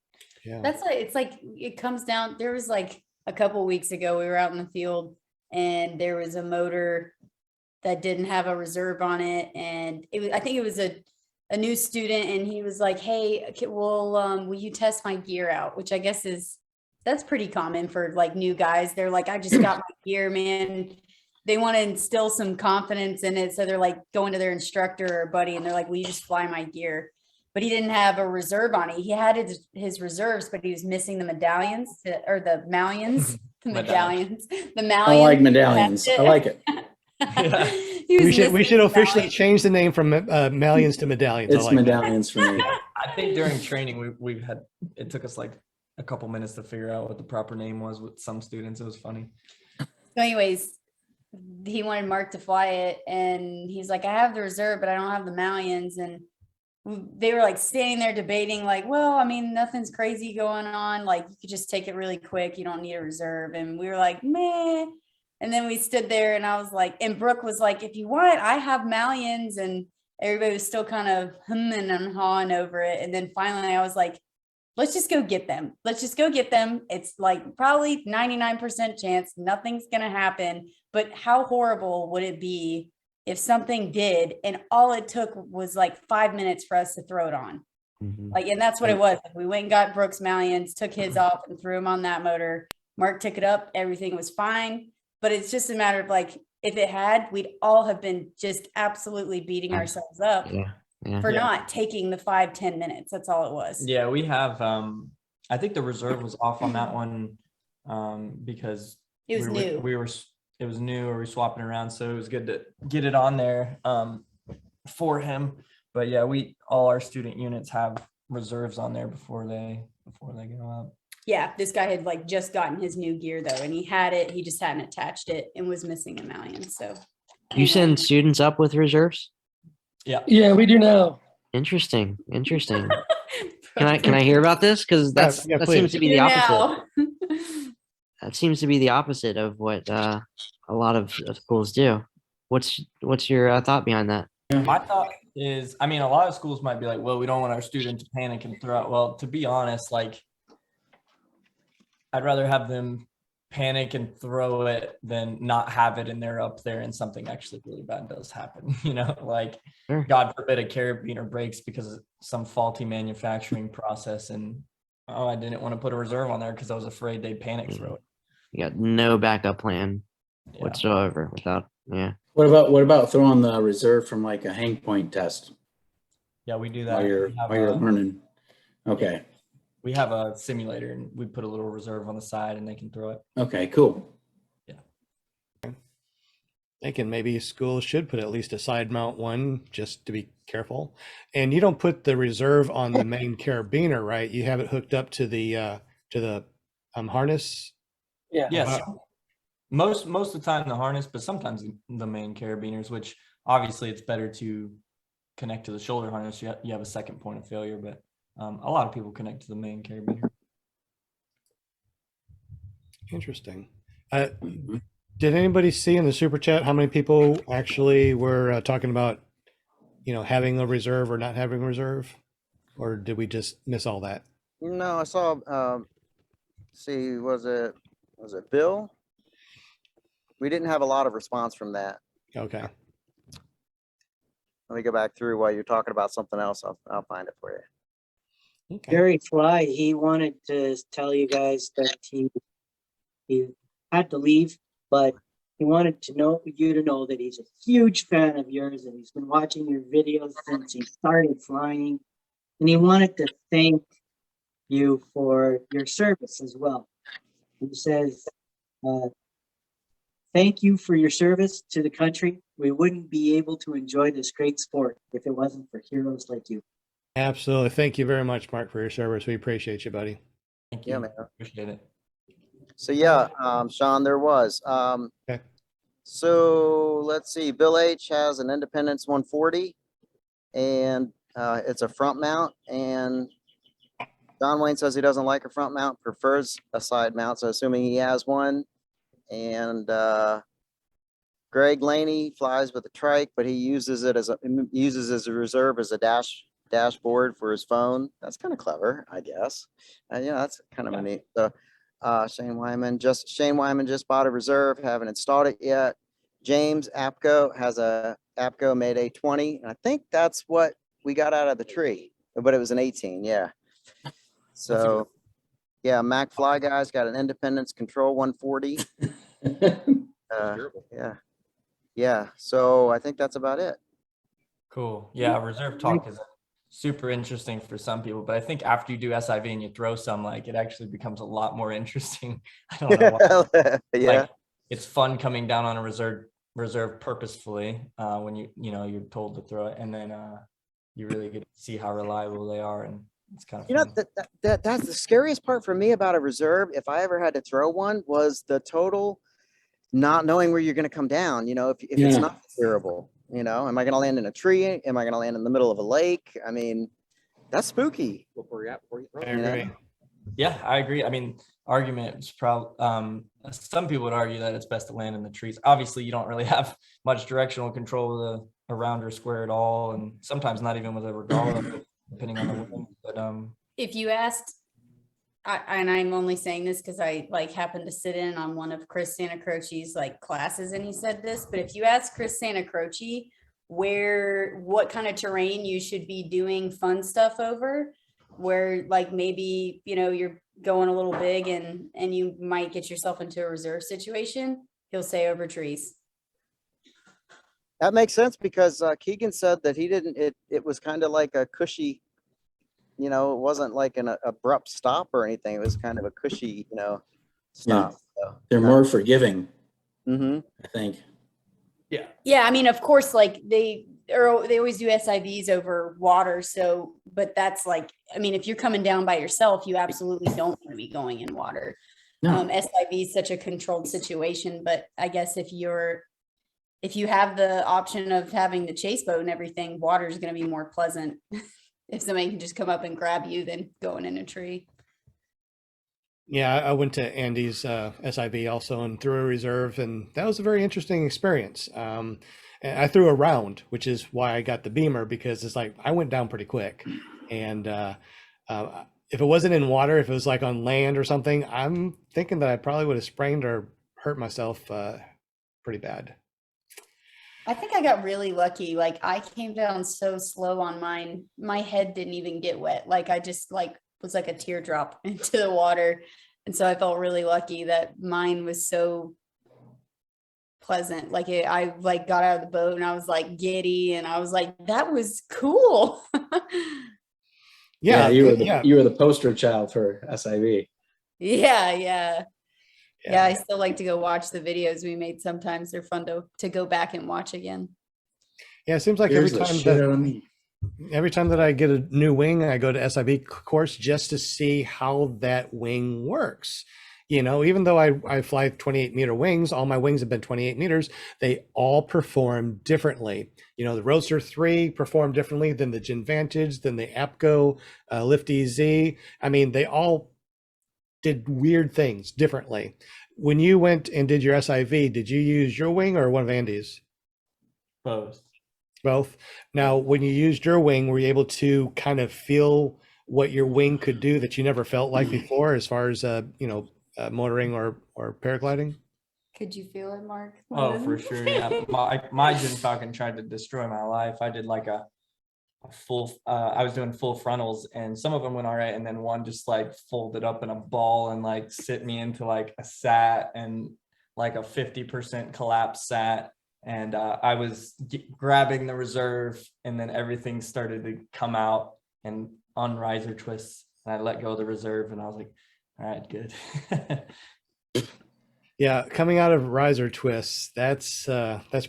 Yeah. That's like, it's like, it comes down, there was like a couple weeks ago, we were out in the field and there was a motor that didn't have a reserve on it. And I think it was a new student, and he was like, hey, okay, well, will you test my gear out? Which I guess that's pretty common for like new guys. They're like, I just got my gear, man. They want to instill some confidence in it. So they're like going to their instructor or buddy, and they're like, will you just fly my gear? But he didn't have a reserve on it. He had his reserves, but he was missing the medallions or the mallions, the medallions, the mallions. I like medallions. I like it. We should officially change the name from Mallions to Medallions. It's medallions for me. I think during training it took us like a couple minutes to figure out what the proper name was with some students. It was funny. So anyways, he wanted Mark to fly it, and he's like, I have the reserve, but I don't have the mallions. And they were like standing there debating, like, well, I mean, nothing's crazy going on. Like, you could just take it really quick. You don't need a reserve. And we were like, meh. And then we stood there, and I was like, and Brooke was like, if you want, I have mallions. And everybody was still kind of humming and hawing over it. And then finally I was like, let's just go get them. Let's just go get them. It's like probably 99% chance nothing's going to happen. But how horrible would it be if something did, and all it took was like 5 minutes for us to throw it on? Like, and that's what it was. We went and got Brooks mallions, took his off and threw him on that motor. Mark took it up. Everything was fine. But it's just a matter of like, if it had, we'd all have been just absolutely beating ourselves up for not taking the 5-10 minutes. That's all it was. Yeah, we have, I think the reserve was off on that one because it was new. It was new, or we swapping around. So it was good to get it on there for him. But yeah, all our student units have reserves on there before they go up. Yeah, this guy had like just gotten his new gear though, and he had it. He just hadn't attached it and was missing a mallion. So you send students up with reserves? Yeah. Yeah, we do now. Interesting. Can I hear about this? Because that seems to be the opposite. That seems to be the opposite of what a lot of schools do. What's your thought behind that? My thought is, I mean, a lot of schools might be like, well, we don't want our student to panic and throw out. Well, to be honest, like, I'd rather have them panic and throw it than not have it and they're up there and something actually really bad does happen. Like, Sure. God forbid a carabiner breaks because of some faulty manufacturing process, and I didn't want to put a reserve on there because I was afraid they'd panic throw it. You got no backup plan whatsoever without. Yeah. What about throwing the reserve from like a hang point test Yeah, we do that. while you're learning? Okay. We have a simulator and we put a little reserve on the side and they can throw it. Okay, cool. Thinking maybe schools should put at least a side mount one just to be careful. And you don't put the reserve on the main carabiner, right? You have it hooked up to the harness. Yeah. Yes. Most of the time the harness, but sometimes the main carabiners, which obviously it's better to connect to the shoulder harness. You have a second point of failure, but a lot of people connect to the main carabiner. Interesting. Did anybody see in the super chat how many people actually were talking about, having a reserve or not having a reserve? Or did we just miss all that? No, I saw, was it Bill? We didn't have a lot of response from that. Okay. Let me go back through while you're talking about something else. I'll find it for you. Okay. Jerry Fly, he wanted to tell you guys that he had to leave, but he wanted you to know that he's a huge fan of yours and he's been watching your videos since he started flying. And he wanted to thank you for your service as well. He says, thank you for your service to the country. We wouldn't be able to enjoy this great sport if it wasn't for heroes like you. Absolutely. Thank you very much, Mark, for your service. We appreciate you, buddy. Thank you. Yeah, man. Appreciate it. So yeah, Sean, there was. Okay. So let's see. Bill H has an Independence 140, and it's a front mount. And Don Wayne says he doesn't like a front mount, prefers a side mount. So assuming he has one. And Greg Laney flies with a trike, but he uses it as a reserve as a dashboard for his phone. That's kind of clever, I guess. That's kind of a neat. So Shane Wyman just bought a reserve, haven't installed it yet. James Apco has a Apco Mayday 20, and I think that's what we got out of the tree, but it was an 18, yeah. So yeah, Mac Fly Guy's got an Independence Control 140. Yeah. So I think that's about it. Cool. Yeah, reserve talk is super interesting for some people, but I think after you do SIV and you throw some, like, it actually becomes a lot more interesting. I don't know why. Yeah. Like, it's fun coming down on a reserve purposefully when you're told to throw it, and then you really get to see how reliable they are, and it's kind of fun. That's the scariest part for me about a reserve. If I ever had to throw one, was the total not knowing where you're going to come down. If it's not steerable, am I going to land in a tree? Am I going to land in the middle of a lake? I mean, that's spooky. Yeah, I agree. I mean, argument is probably some people would argue that it's best to land in the trees. Obviously, you don't really have much directional control with a round or square at all, and sometimes not even with a regalia, depending on the wind. But if you asked, and I'm only saying this because I happened to sit in on one of Chris Santacroce's classes, and he said this, but if you ask Chris Santacroce what kind of terrain you should be doing fun stuff over, where maybe you're going a little big and you might get yourself into a reserve situation, he'll say over trees. That makes sense, because Keegan said that he didn't. It was kind of like a cushy. It wasn't like an abrupt stop or anything. It was kind of a cushy, stop. Yeah. So, They're more forgiving, I think. Yeah. I mean, of course, they always do SIVs over water. So, but that's if you're coming down by yourself, you absolutely don't want to be going in water. No. SIV is such a controlled situation, but I guess if you're if you have the option of having the chase boat and everything, water is going to be more pleasant if somebody can just come up and grab you than going in a tree. Yeah, I went to Andy's SIV also and threw a reserve, and that was a very interesting experience. And I threw a round, which is why I got the beamer, because it's like I went down pretty quick. And if it wasn't in water, if it was like on land or something, I'm thinking that I probably would have sprained or hurt myself pretty bad. I think I got really lucky. Like I came down so slow on mine. My head didn't even get wet. Like I just like was like a teardrop into the water. And so I felt really lucky that mine was so pleasant. Like I like got out of the boat and I was like giddy and I was like, that was cool. Yeah, you were the poster child for SIV. Yeah, I still like to go watch the videos we made. Sometimes they're fun to go back and watch again. Yeah, it seems like every time that I get a new wing, I go to SIV Course just to see how that wing works. You know, even though I fly 28 meter wings, all my wings have been 28 meters, they all perform differently. You know, the Roadster 3 performed differently than the Gen Vantage, than the APCO, Lift EZ. I mean, they all did weird things differently. When you went and did your SIV, did you use your wing or one of Andy's? Both. Now, when you used your wing, were you able to kind of feel what your wing could do that you never felt like before, as far as motoring or paragliding? Could you feel it, Mark? Oh, for sure. Yeah, my Gen Falcon tried to destroy my life. I did like a full. I was doing full frontals, and some of them went all right, and then one just like folded up in a ball and like sit me into like a sat and like a 50% collapse sat. And I was grabbing the reserve, and then everything started to come out and on riser twists. And I let go of the reserve, and I was like, all right, good. Yeah, coming out of riser twists, that's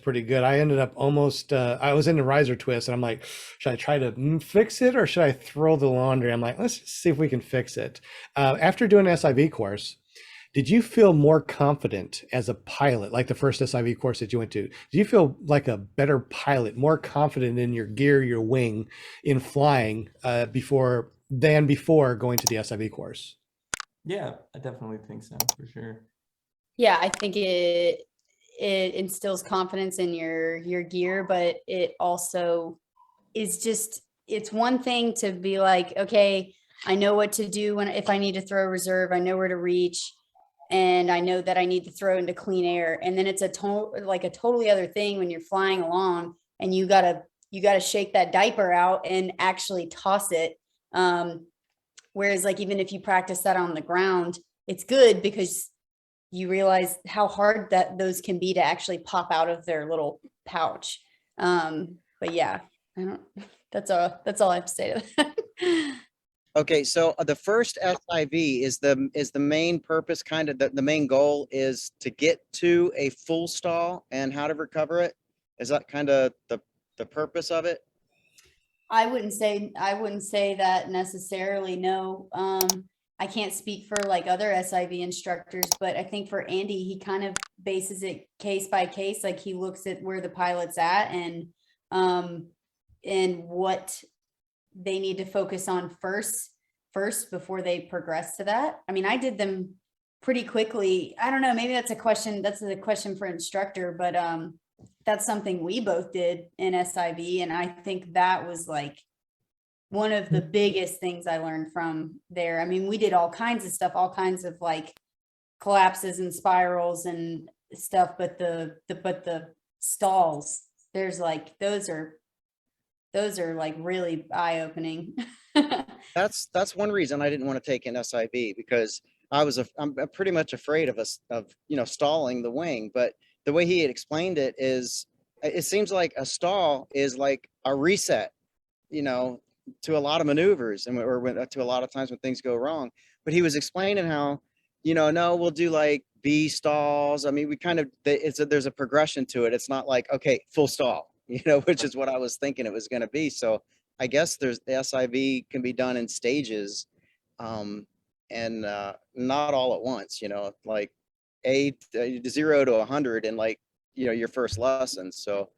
pretty good. I ended up almost, I was into riser twists, and I'm like, should I try to fix it or should I throw the laundry? I'm like, let's just see if we can fix it. After doing an SIV course, did you feel more confident as a pilot, like the first SIV course that you went to? Do you feel like a better pilot, more confident in your gear, your wing, in flying before going to the SIV course? Yeah, I definitely think so, for sure. Yeah, I think it instills confidence in your gear, but it also is just, it's one thing to be like, okay, I know what to do if I need to throw a reserve, I know where to reach, and I know that I need to throw into clean air. And then it's a totally other thing when you're flying along and you gotta shake that diaper out and actually toss it. Whereas like, even if you practice that on the ground, it's good because you realize how hard that those can be to actually pop out of their little pouch. But yeah, that's all I have to say to that. Okay, so the first SIV is the main purpose, kind of the main goal is to get to a full stall and how to recover it. Is that kind of the purpose of it? I wouldn't say that necessarily. No. I can't speak for like other SIV instructors, but I think for Andy, he kind of bases it case by case. Like he looks at where the pilot's at and what they need to focus on first before they progress to that. I mean, I did them pretty quickly. I don't know, maybe that's a question for instructor, but that's something we both did in SIV. And I think that was like one of the biggest things I learned from there. I mean, we did all kinds of stuff, all kinds of like collapses and spirals and stuff, but the stalls, there's like, those are like really eye-opening. That's one reason I didn't want to take an SIV, because I'm pretty much afraid of stalling the wing. But the way he had explained it is, it seems like a stall is like a reset, to a lot of maneuvers to a lot of times when things go wrong. But he was explaining how, no, we'll do like B stalls. I mean, we kind of, there's a progression to it. It's not like, okay, full stall, which is what I was thinking it was going to be. So I guess the SIV can be done in stages, and not all at once, like 0 to 100 in like your first lesson. So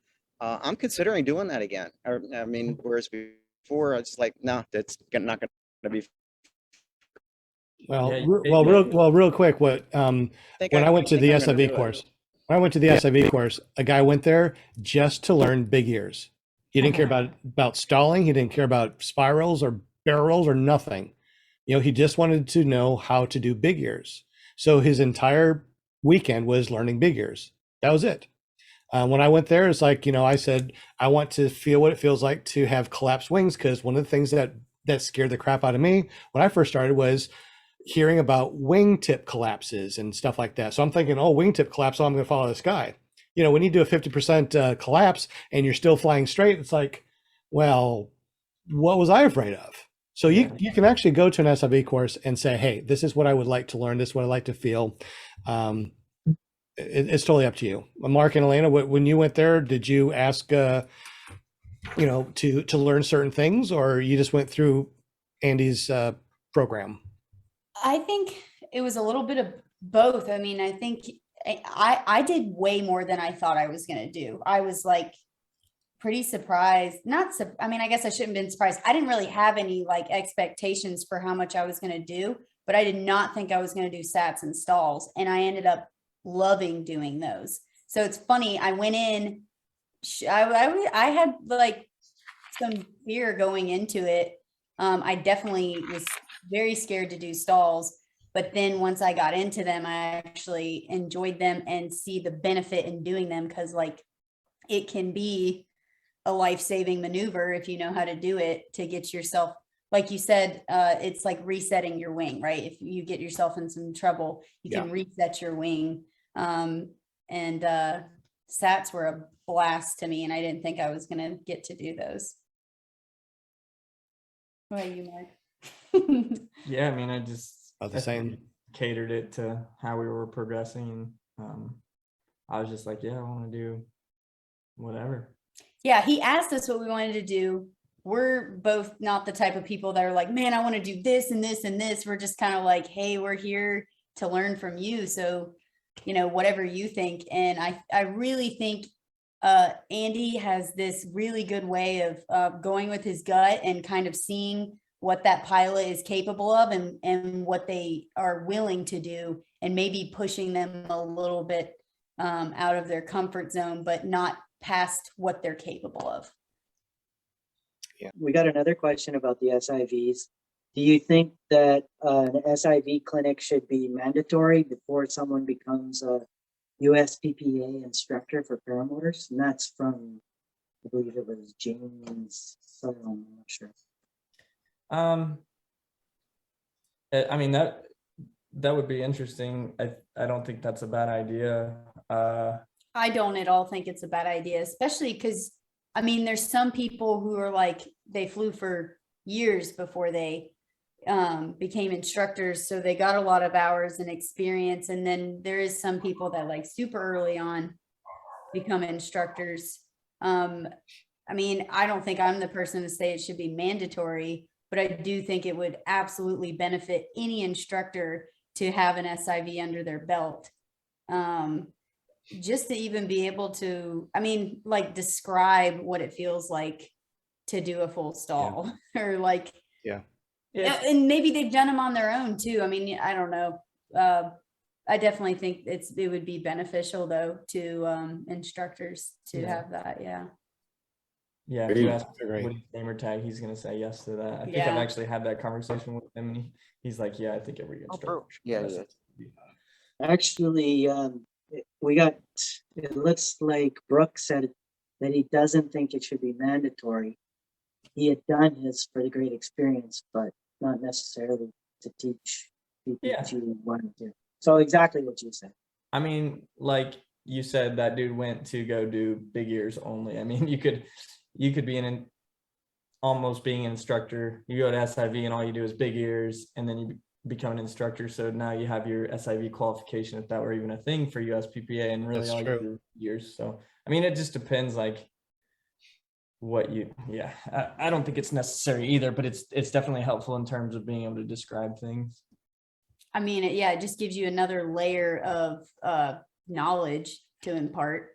I'm considering doing that again. I mean, whereas before it's like, no, that's not going to be. Well, Yeah, real quick, when I went to the SIV course, a guy went there just to learn big ears. He didn't care about stalling. He didn't care about spirals or barrels or nothing. He just wanted to know how to do big ears. So his entire weekend was learning big ears. That was it. When I went there, it's like, I said, I want to feel what it feels like to have collapsed wings, because one of the things that scared the crap out of me when I first started was hearing about wingtip collapses and stuff like that. So I'm thinking, oh, wingtip collapse, so I'm going to follow this guy. When you do a 50% collapse and you're still flying straight, it's like, well, what was I afraid of? So you can actually go to an SIV course and say, hey, this is what I would like to learn. This is what I like to feel. It's totally up to you. Mark and Alayna, when you went there, did you ask, to learn certain things, or you just went through Andy's program? I think it was a little bit of both. I mean, I think I did way more than I thought I was going to do. I was like pretty surprised. I mean, I guess I shouldn't have been surprised. I didn't really have any like expectations for how much I was going to do, but I did not think I was going to do sats and stalls. And I ended up loving doing those. So it's funny. I went in, I had like some fear going into it. I definitely was very scared to do stalls, but then once I got into them, I actually enjoyed them and see the benefit in doing them, because like it can be a life-saving maneuver if you know how to do it, to get yourself, like you said, it's like resetting your wing, right? If you get yourself in some trouble, you can reset your wing. And sats were a blast to me, and I didn't think I was going to get to do those. What about you, Mark? Yeah, I mean, I the same. Catered it to how we were progressing, and I was just like, yeah, I want to do whatever. Yeah, he asked us what we wanted to do. We're both not the type of people that are like, man, I want to do this and this and this. We're just kind of like, hey, we're here to learn from you. So, whatever you think. And I really think Andy has this really good way of going with his gut and kind of seeing what that pilot is capable of and what they are willing to do, and maybe pushing them a little bit out of their comfort zone, but not past what they're capable of. Yeah. We got another question about the SIVs. Do you think that an SIV clinic should be mandatory before someone becomes a USPPA instructor for paramotors? And that's from, I believe it was James. I'm not sure. I mean, that would be interesting. I don't think that's a bad idea. I don't at all think it's a bad idea, especially because, I mean, there's some people who are like, they flew for years before they became instructors, so they got a lot of hours and experience. And then there is some people that like super early on become instructors. I mean, I don't think I'm the person to say it should be mandatory, but I do think it would absolutely benefit any instructor to have an SIV under their belt. Just to even be able to, I mean, like describe what it feels like to do a full stall or like, and maybe they've done them on their own too. I mean, I don't know. I definitely think it would be beneficial though to instructors to have that. Yeah. Yeah, if you ask what his gamer tag, he's gonna say yes to that. I think I've actually had that conversation with him, and he's like, "Yeah, I think every instructor." Actually, we got. It looks like Brooke said that he doesn't think it should be mandatory. He had done his for the great experience, but not necessarily to teach people you wanted to. So exactly what you said. I mean, like you said, that dude went to go do big ears only. I mean, you could be almost being an instructor. You go to SIV and all you do is big ears, and then you become an instructor. So now you have your SIV qualification, if that were even a thing for USPPA, and really all you do years. So, I mean, it just depends like what you, I don't think it's necessary either, but it's definitely helpful in terms of being able to describe things. I mean, it just gives you another layer of knowledge to impart.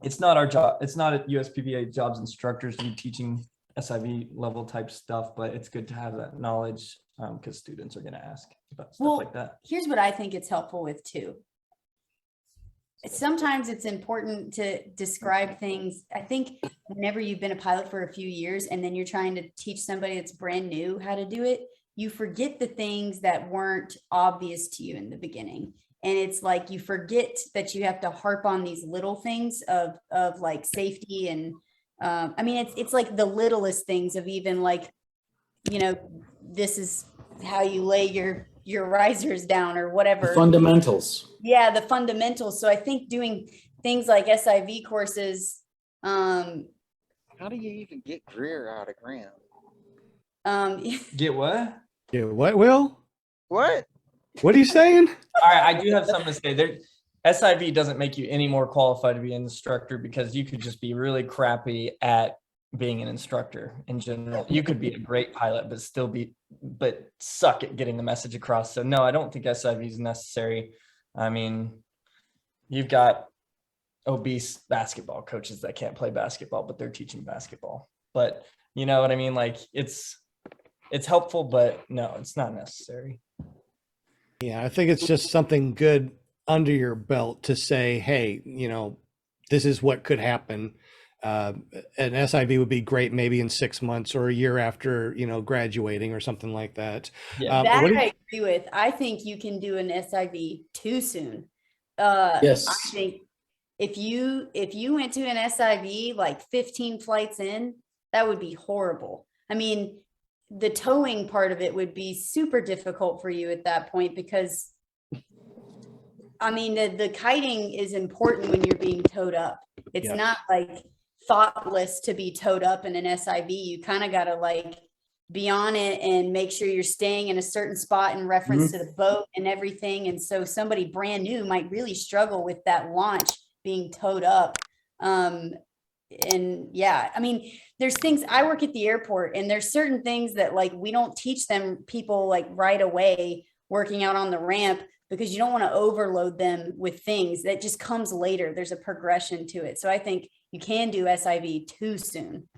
it's not our job. It's not at USPBA jobs instructors to be teaching SIV level type stuff, but it's good to have that knowledge because students are going to ask about stuff like that. Here's what I think it's helpful with too. Sometimes it's important to describe things. I think whenever you've been a pilot for a few years and then you're trying to teach somebody that's brand new how to do it, you forget the things that weren't obvious to you in the beginning. And it's like you forget that you have to harp on these little things of like safety. And I mean, it's like the littlest things of even like, you know, this is how you lay your risers down or whatever. The fundamentals. Yeah, the fundamentals. So I think doing things like SIV courses. How do you even get Greer out of ground? Get what? Yeah, what, Will? What? What are you saying? All right, I do have something to say. There, SIV doesn't make you any more qualified to be an instructor because you could just be really crappy at being an instructor in general. You could be a great pilot, but suck at getting the message across. So no, I don't think SIV is necessary. I mean, you've got obese basketball coaches that can't play basketball, but they're teaching basketball. But you know what I mean? Like it's helpful, but no, it's not necessary. Yeah, I think it's just something good under your belt to say, hey, you know, this is what could happen. An SIV would be great maybe in 6 months or a year after, you know, graduating or something like that. Yeah. That I agree with. I think you can do an SIV too soon. Yes. I think if you went to an SIV like 15 flights in, that would be horrible. I mean, the towing part of it would be super difficult for you at that point because I mean, the kiting is important when you're being towed up. It's not like thoughtless to be towed up in an SIV. You kind of got to like be on it and make sure you're staying in a certain spot in reference to the boat and everything. And so somebody brand new might really struggle with that launch being towed up. And yeah, I mean, there's things. I work at the airport and there's certain things that like we don't teach people like right away working out on the ramp because you don't want to overload them with things that just comes later. There's a progression to it. So I think you can do SIV too soon.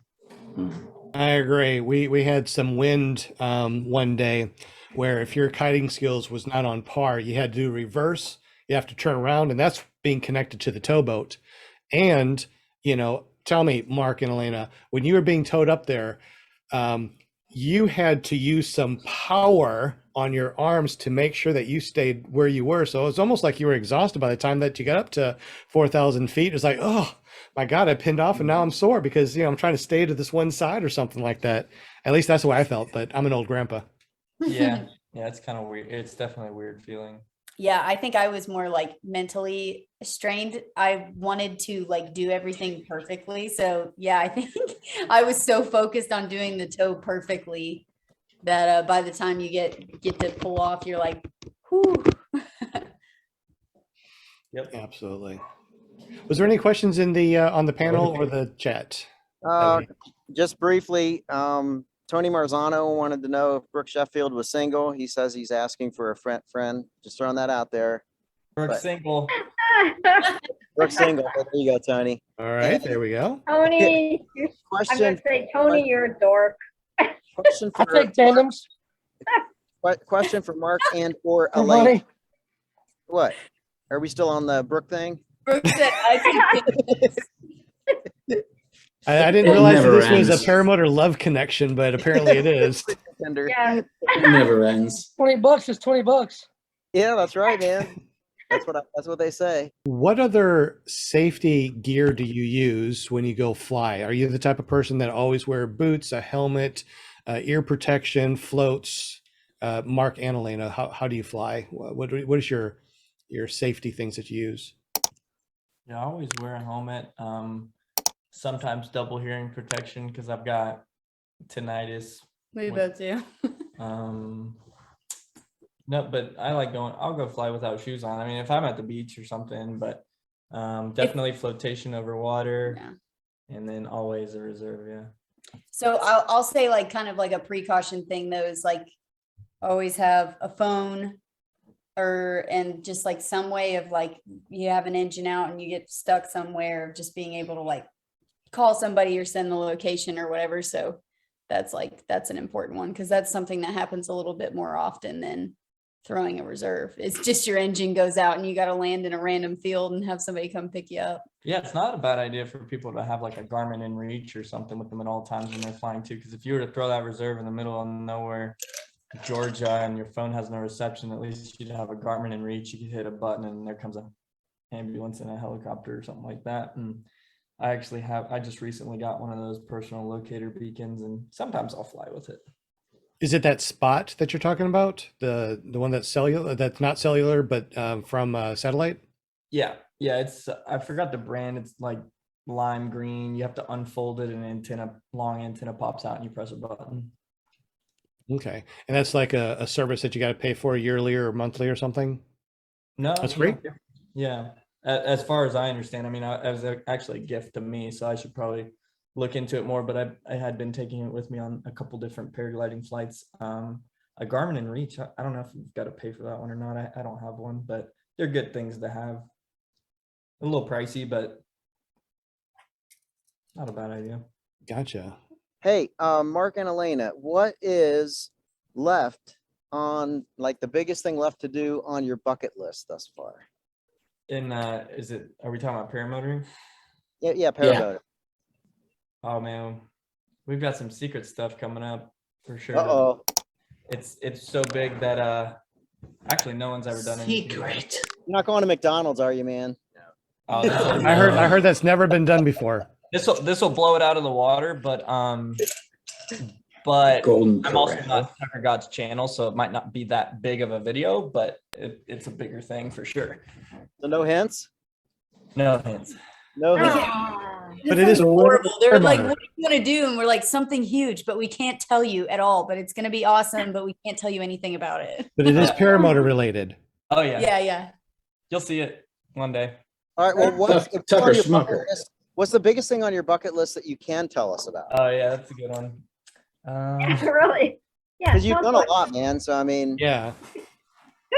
I agree. We had some wind one day where if your kiting skills was not on par, you had to do reverse. You have to turn around, and that's being connected to the towboat. And, you know, tell me, Mark and Alayna, when you were being towed up there, you had to use some power on your arms to make sure that you stayed where you were. So it was almost like you were exhausted by the time that you got up to 4,000 feet. It's like, oh my God, I pinned off and now I'm sore because, you know, I'm trying to stay to this one side or something like that. At least that's the way I felt, but I'm an old grandpa. Yeah. Yeah. It's kind of weird. It's definitely a weird feeling. Yeah. I think I was more like mentally strained. I wanted to like do everything perfectly. So yeah, I think I was so focused on doing the tow perfectly that by the time you get to pull off, you're like, whew. Yep, absolutely. Was there any questions in the on the panel or the chat? Just briefly, Tony Marzano wanted to know if Brooke Sheffield was single. He says he's asking for a friend. Just throwing that out there. Brooke's single. Brooke's single. There you go, Tony. All right, there we go. Tony, I'm going to say, Tony, you're a dork. Question I for take tandems. question for Mark and for Hey, Alayna. buddy. What? Are we still on the Brooke thing? Brooke said, I think I didn't realize that never this was ends. a paramotor love connection, but apparently it is. Tender. Yeah. It never ends. $20 is $20. Yeah, that's right, man. That's what they say. What other safety gear do you use when you go fly? Are you the type of person that always wear boots, a helmet, ear protection, floats? Mark and Alayna, how do you fly? What is your safety things that you use? Yeah, I always wear a helmet. Sometimes double hearing protection because I've got tinnitus. we both do. No, but I like I'll go fly without shoes on. I mean, if I'm at the beach or something, but definitely flotation over water. Yeah. And then always a reserve. Yeah. So I'll say like kind of like a precaution thing though is like always have a phone, and just like some way of like, you have an engine out and you get stuck somewhere, just being able to like call somebody or send the location or whatever. So that's an important one, because that's something that happens a little bit more often than throwing a reserve. It's just your engine goes out and you got to land in a random field and have somebody come pick you up. Yeah, it's not a bad idea for people to have like a Garmin in reach or something with them at all times when they're flying too. Because if you were to throw that reserve in the middle of nowhere, Georgia, and your phone has no reception, at least you'd have a Garmin in reach. You could hit a button and there comes an ambulance and a helicopter or something like that. And I just recently got one of those personal locator beacons, and sometimes I'll fly with it. Is it that Spot that you're talking about? The one that's cellular, that's not cellular, but from satellite? Yeah. It's I forgot the brand. It's like lime green. You have to unfold it, and an long antenna pops out, and you press a button. Okay, and that's like a service that you got to pay for yearly or monthly or something? No, That's free? Yeah. As far as I understand, I mean, it was actually a gift to me, so I should probably look into it more, but I had been taking it with me on a couple different paragliding flights. A Garmin in reach, I don't know if you've got to pay for that one or not. I don't have one, but they're good things to have. A little pricey, but not a bad idea. Gotcha. Hey, Mark and Alayna, what is left on, like, the biggest thing left to do on your bucket list thus far? Are we talking about paramotoring? Yeah, paramotor. Oh man, we've got some secret stuff coming up for sure. Uh-oh. It's so big that actually no one's ever done anything. Secret. You're not going to McDonald's, are you, man? Oh, I heard that's never been done before. This will blow it out of the water, but Golden I'm also Corral. not Tucker God's channel, so it might not be that big of a video, but it's a bigger thing for sure. So no hints? No hints. No hints. But it is horrible. They're like, Paramotor. what are you gonna do? And we're like, something huge, but we can't tell you at all. But it's gonna be awesome, but we can't tell you anything about it. But it is paramotor related. Oh yeah. Yeah. You'll see it one day. All right, well, what's Tucker on your Schmucker. bucket list? What's the biggest thing on your bucket list that you can tell us about? Oh yeah, that's a good one. Really? Yeah. Because you've sounds done a like- lot, man. So I mean, Yeah. Good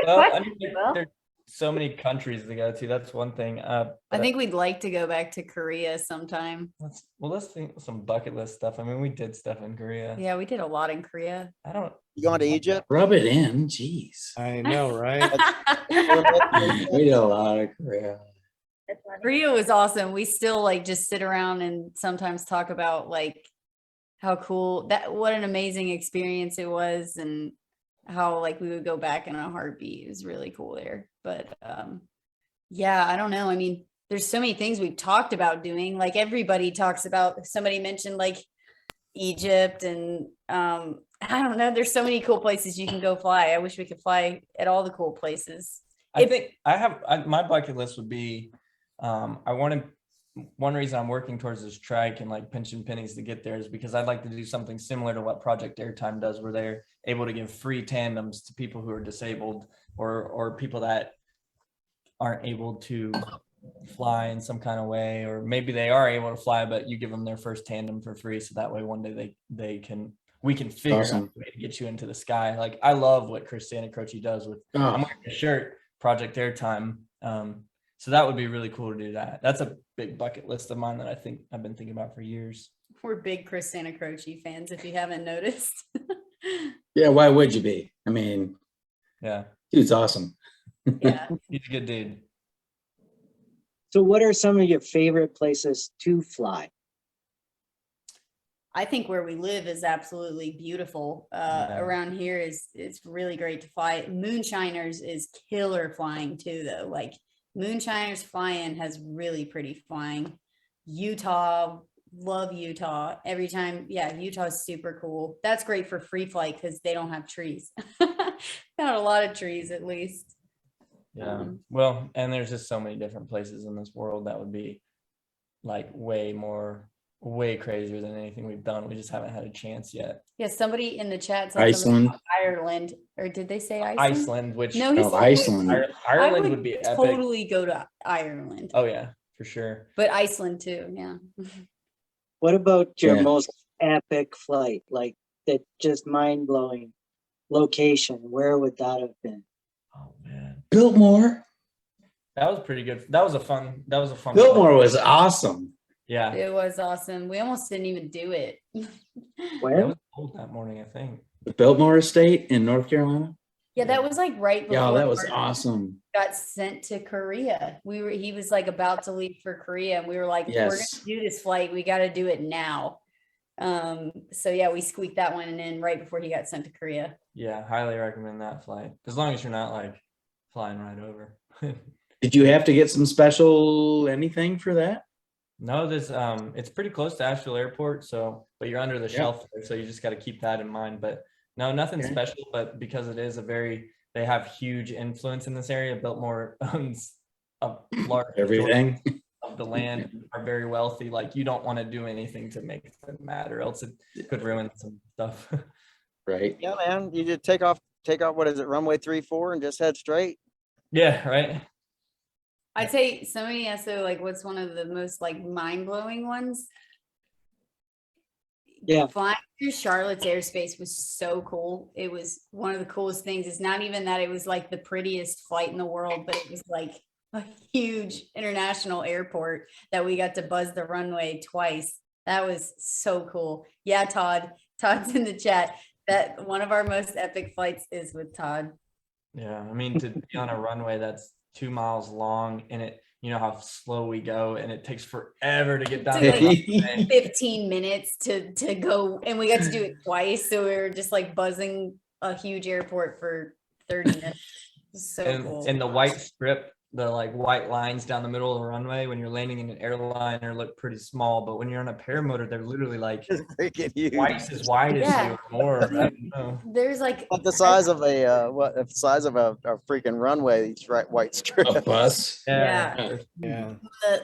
Well, I question, mean, Will. there's so many countries to go to. That's one thing. I think we'd like to go back to Korea sometime. let's think of some bucket list stuff. I mean, we did stuff in Korea. Yeah, we did a lot in Korea. I don't. you going to Egypt? Rub it in. Jeez. I know, right? We did a lot of Korea. That's funny. Korea was awesome. We still like just sit around and sometimes talk about like how cool what an amazing experience it was, and how like we would go back in a heartbeat. It was really cool there. But yeah, I don't know. I mean, there's so many things we've talked about doing. Like everybody talks about, somebody mentioned like Egypt, and I don't know. There's so many cool places you can go fly. I wish we could fly at all the cool places. I think my bucket list would be, one reason I'm working towards this trike and like pinching pennies to get there is because I'd like to do something similar to what Project Airtime does, where they're able to give free tandems to people who are disabled or people that aren't able to fly in some kind of way, or maybe they are able to fly, but you give them their first tandem for free. So that way one day we can figure out a way to get you into the sky. Like I love what Christina Croce does with, I'm wearing a shirt, Project Airtime. So that would be really cool to do that. That's a big bucket list of mine that I think I've been thinking about for years. We're big Christina Croce fans, if you haven't noticed. Yeah, why would you be? I mean, yeah, dude's awesome. Yeah. He's a good dude. So what are some of your favorite places to fly? I think where we live is absolutely beautiful. Around here it's really great to fly. Moonshiners is killer flying too, though. Like Moonshiners flying has really pretty flying. Utah, love Utah. Every time, yeah, Utah is super cool. That's great for free flight because they don't have trees. Not a lot of trees, at least. Yeah. Well, and there's just so many different places in this world that would be like way crazier than anything we've done. We just haven't had a chance yet. Yeah, somebody in the chat said Iceland. about Ireland, or did they say Iceland? Iceland, which No, he said Iceland. Ireland would be epic. totally go to Ireland. Oh yeah, for sure. But Iceland too, yeah. What about your Yeah. most epic flight? Like that just mind-blowing location? Where would that have been? Oh man, Biltmore. that was pretty good. That was a fun. Biltmore was awesome. Yeah, It was awesome. We almost didn't even do it. it Where? was cold that morning. I think. The Biltmore Estate in North Carolina. Yeah, that was like right before Yeah, that was Mark awesome. got sent to Korea. He was like about to leave for Korea, and we were like, we're Yes. gonna do this flight. We got to do it now. So yeah, we squeaked that one in right before he got sent to Korea. Yeah, highly recommend that flight. As long as you're not like flying right over. Did you have to get some special anything for that? No, this it's pretty close to Asheville Airport, so but you're under the shelf there, so you just got to keep that in mind. But no, nothing Okay. special, but because it is they have huge influence in this area. Biltmore owns a large Everything. of the land, are very wealthy. Like you don't want to do anything to make them mad, or else it could ruin some stuff. Right. Yeah, man. You just take off, what is it, runway 34 and just head straight. Yeah, right. I'd say somebody asked though, like, what's one of the most like mind-blowing ones? Yeah. Flying through Charlotte's airspace was so cool. It was one of the coolest things. It's not even that it was like the prettiest flight in the world, but it was like a huge international airport that we got to buzz the runway twice. That was so cool. Yeah, Todd's in the chat. That one of our most epic flights is with Todd. Yeah, I mean to be on a runway that's 2 miles long, and it, you know how slow we go, and it takes forever to get down. To, the like, runway. 15 minutes to go, and we got to do it twice, so we were just like buzzing a huge airport for 30 minutes. It was so cool. And the white strip, the like white lines down the middle of the runway when you're landing in an airliner look pretty small, but when you're on a paramotor, they're literally like Freaking huge. twice as wide as Yeah. you or more. I don't know. There's like Like the size of a the size of a freaking runway, each white strip. A bus. Yeah. Yeah.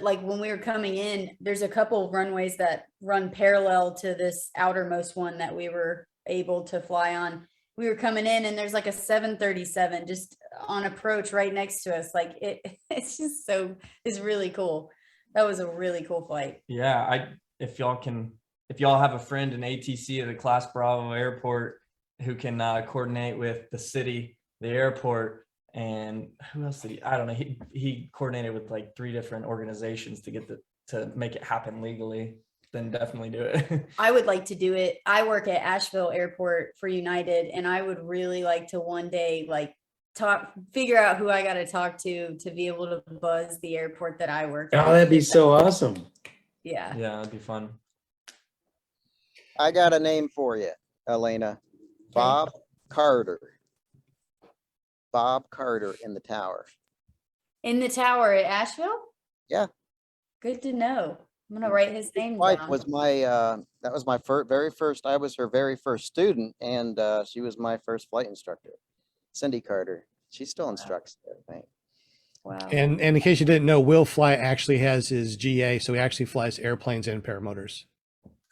like when we were coming in, there's a couple of runways that run parallel to this outermost one that we were able to fly on. We were coming in and there's like a 737 just on approach right next to us. Like it's just it's really cool. That was a really cool flight. Yeah, if y'all have a friend in ATC at the Class Bravo airport who can coordinate with the city, the airport, and who else did I don't know. He coordinated with like 3 different organizations to make it happen legally. Then definitely do it. I would like to do it. I work at Asheville Airport for United, and I would really like to one day like figure out who I got to talk to be able to buzz the airport that I work at. Oh, that'd be so awesome. Yeah. Yeah, that'd be fun. I got a name for you, Alayna. Bob Carter. Bob Carter in the tower. In the tower at Asheville? Yeah. Good to know. I'm gonna write his name Wife down. was my that was my very first. I was her very first student, and she was my first flight instructor, Cindy Carter. She still instructs there, I think. Wow. And in case you didn't know, Will Fly actually has his GA, so he actually flies airplanes and paramotors.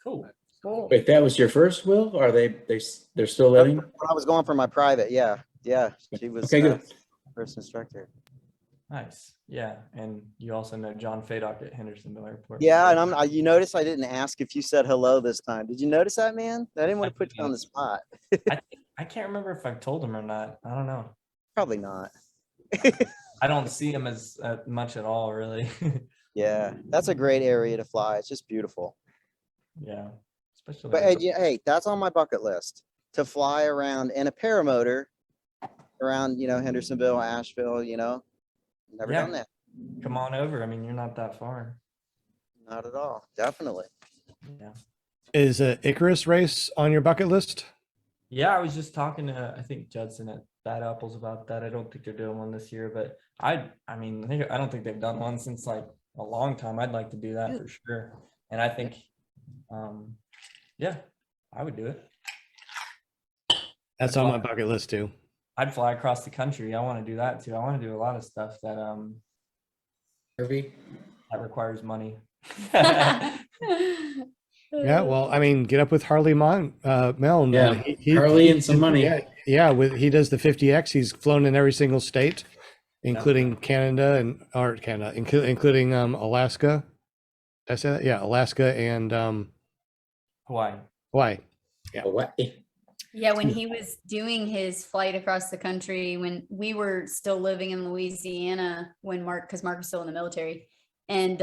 Cool. Cool. Wait, that was your first, Will? Or they're still living? When I was going for my private, yeah. She was Okay, good. first instructor. Nice. Yeah, and you also know John Faydock at Hendersonville Airport. Yeah, and you notice I didn't ask if you said hello this time. Did you notice that, man? I didn't want to put you on the spot. I can't remember if I've told him or not. I don't know. Probably not. I don't see him as much at all, really. Yeah, that's a great area to fly. It's just beautiful. Yeah, especially. But hey, that's on my bucket list to fly around in a paramotor around, Hendersonville, Asheville, Never done that. Come on over. I mean, you're not that far. Not at all. Definitely. Yeah. Is Icarus race on your bucket list? Yeah, I was just talking to I think Judson at Bad Apples about that. I don't think they're doing one this year, but I don't think they've done one since like a long time. I'd like to do that for sure. And I think, yeah, I would do it. That's on my bucket list too. I'd fly across the country. I want to do that too. I want to do a lot of stuff that that requires money. Yeah, well, I mean, get up with Harley Meln. Yeah, Harley and some money. Yeah, he does the 50X. He's flown in every single state, including Canada including Alaska. Did I say that? Yeah, Alaska and Hawaii. Hawaii. Yeah. Hawaii. Yeah, when he was doing his flight across the country, when we were still living in Louisiana, because Mark was still in the military, and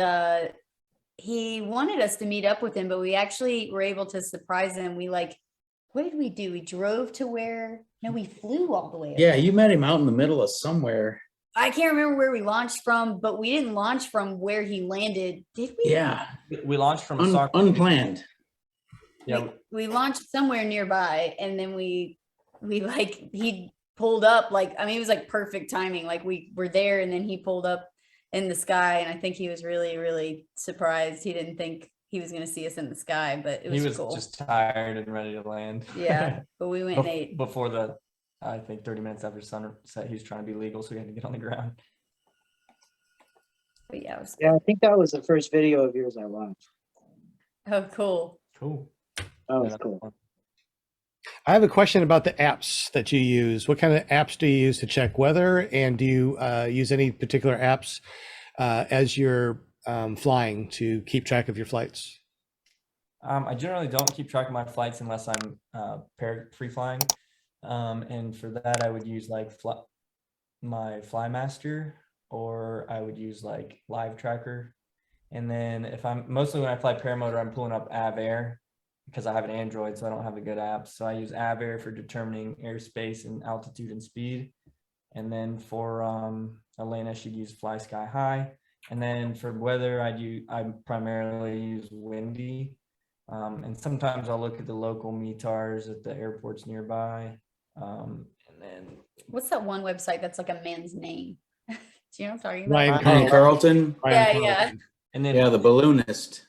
he wanted us to meet up with him, but we actually were able to surprise him. What did we do? We drove to we flew all the way. Yeah, you met him out in the middle of somewhere. I can't remember where we launched from, but we didn't launch from where he landed, did we? Yeah, We launched from unplanned. Yeah, We launched somewhere nearby, and then he pulled up, it was like perfect timing. Like we were there, and then he pulled up in the sky, and I think he was really, really surprised. He didn't think he was going to see us in the sky, but it was he was cool. just tired and ready to land. Yeah, but we went and ate. Before I think 30 minutes after sunset, he was trying to be legal, so he had to get on the ground. But yeah, I think that was the first video of yours I watched. Oh, cool. Cool. That was cool. I have a question about the apps that you use. What kind of apps do you use to check weather? And do you use any particular apps as you're flying to keep track of your flights? I generally don't keep track of my flights unless I'm free flying. And for that, I would use like my Flymaster, or I would use like Live Tracker. And then mostly when I fly paramotor, I'm pulling up AvAir because I have an Android, so I don't have a good app. So I use AvAir for determining airspace and altitude and speed. And then for Alayna, she'd use Fly Sky High. And then for weather, I primarily use Windy. And sometimes I'll look at the local METARs at the airports nearby. And then What's that one website that's like a man's name? Do you know what I'm talking about? Ryan Carlton. Yeah. And then the balloonist.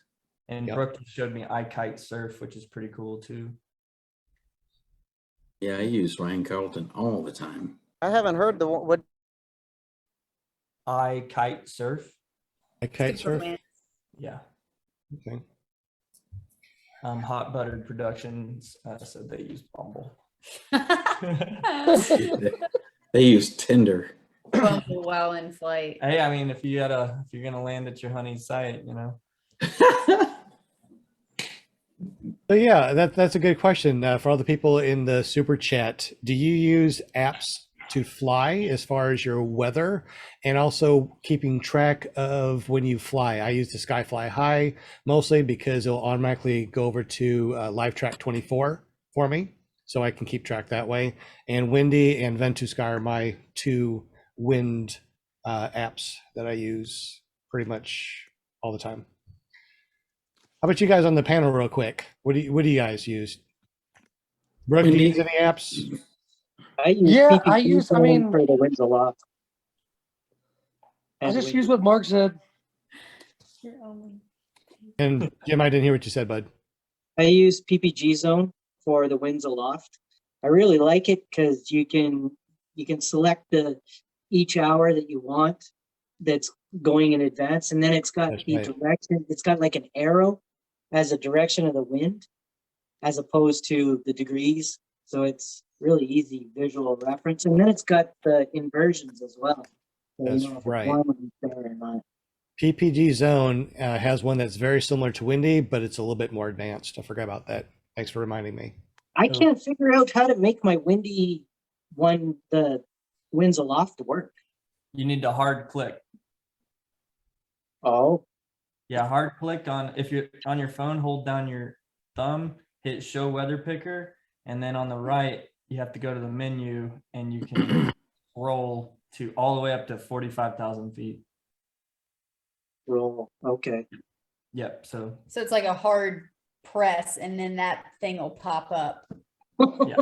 And Brooke showed me iKite Surf, which is pretty cool too. Yeah, I use Ryan Carlton all the time. I haven't heard what. iKite Surf. iKite Surf? Yeah. Okay. Hot Buttered Productions said they use Bumble. They use Tinder. Bumble while in flight. Hey, I mean, if you're gonna land at your honey's site, So yeah, that's a good question for all the people in the super chat. Do you use apps to fly as far as your weather and also keeping track of when you fly? I use the Skyfly High mostly because it'll automatically go over to Live Track 24 for me, so I can keep track that way. And Windy and Ventusky are my two wind apps that I use pretty much all the time. How about you guys on the panel real quick? What do you guys use? Brooke, do you use any apps? I use for the winds aloft. I just use what Mark said. And Jim, I didn't hear what you said, bud. I use PPG Zone for the winds aloft. I really like it because you can select each hour that you want that's going in advance, and then it's got direction. It's got like an arrow as a direction of the wind, as opposed to the degrees. So it's really easy visual reference, and then it's got the inversions as well. So that's right. PPG Zone has one that's very similar to Windy, but it's a little bit more advanced. I forgot about that. Thanks for reminding me. I can't figure out how to make my Windy one, the winds aloft, work. You need to hard click. Oh. Yeah, hard click if you're on your phone, hold down your thumb, hit show weather picker, and then on the right, you have to go to the menu and you can roll to all the way up to 45,000 feet. Roll. Okay. Yep. So it's like a hard press, and then that thing will pop up. Yeah.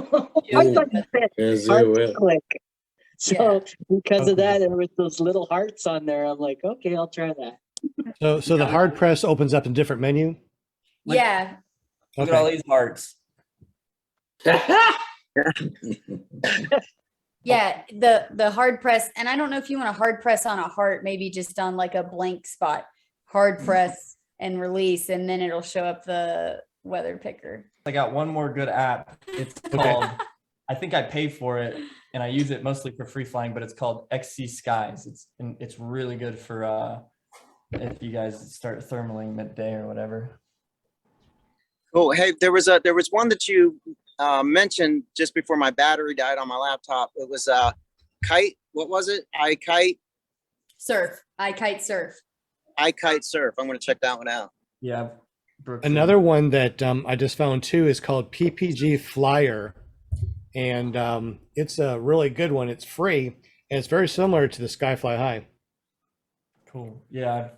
I thought you said hard click. So because of that, there was those little hearts on there. I'm like, okay, I'll try that. So the hard press opens up in a different menu? Yeah. Look at all these hearts. Yeah, the hard press, and I don't know if you want to hard press on a heart, maybe just on like a blank spot. Hard press and release, and then it'll show up the weather picker. I got one more good app. It's called, I think I pay for it, and I use it mostly for free flying, but it's called XC Skies. It's really good for if you guys start thermaling midday or whatever. Oh, hey, there was one that you mentioned just before my battery died on my laptop. It was kite. What was it? Surf. I kite surf. I kite surf. I'm going to check that one out. Yeah. Brooks, Another one that I just found too is called PPG Flyer, and it's a really good one. It's free, and it's very similar to the Skyfly High. Cool. Yeah, I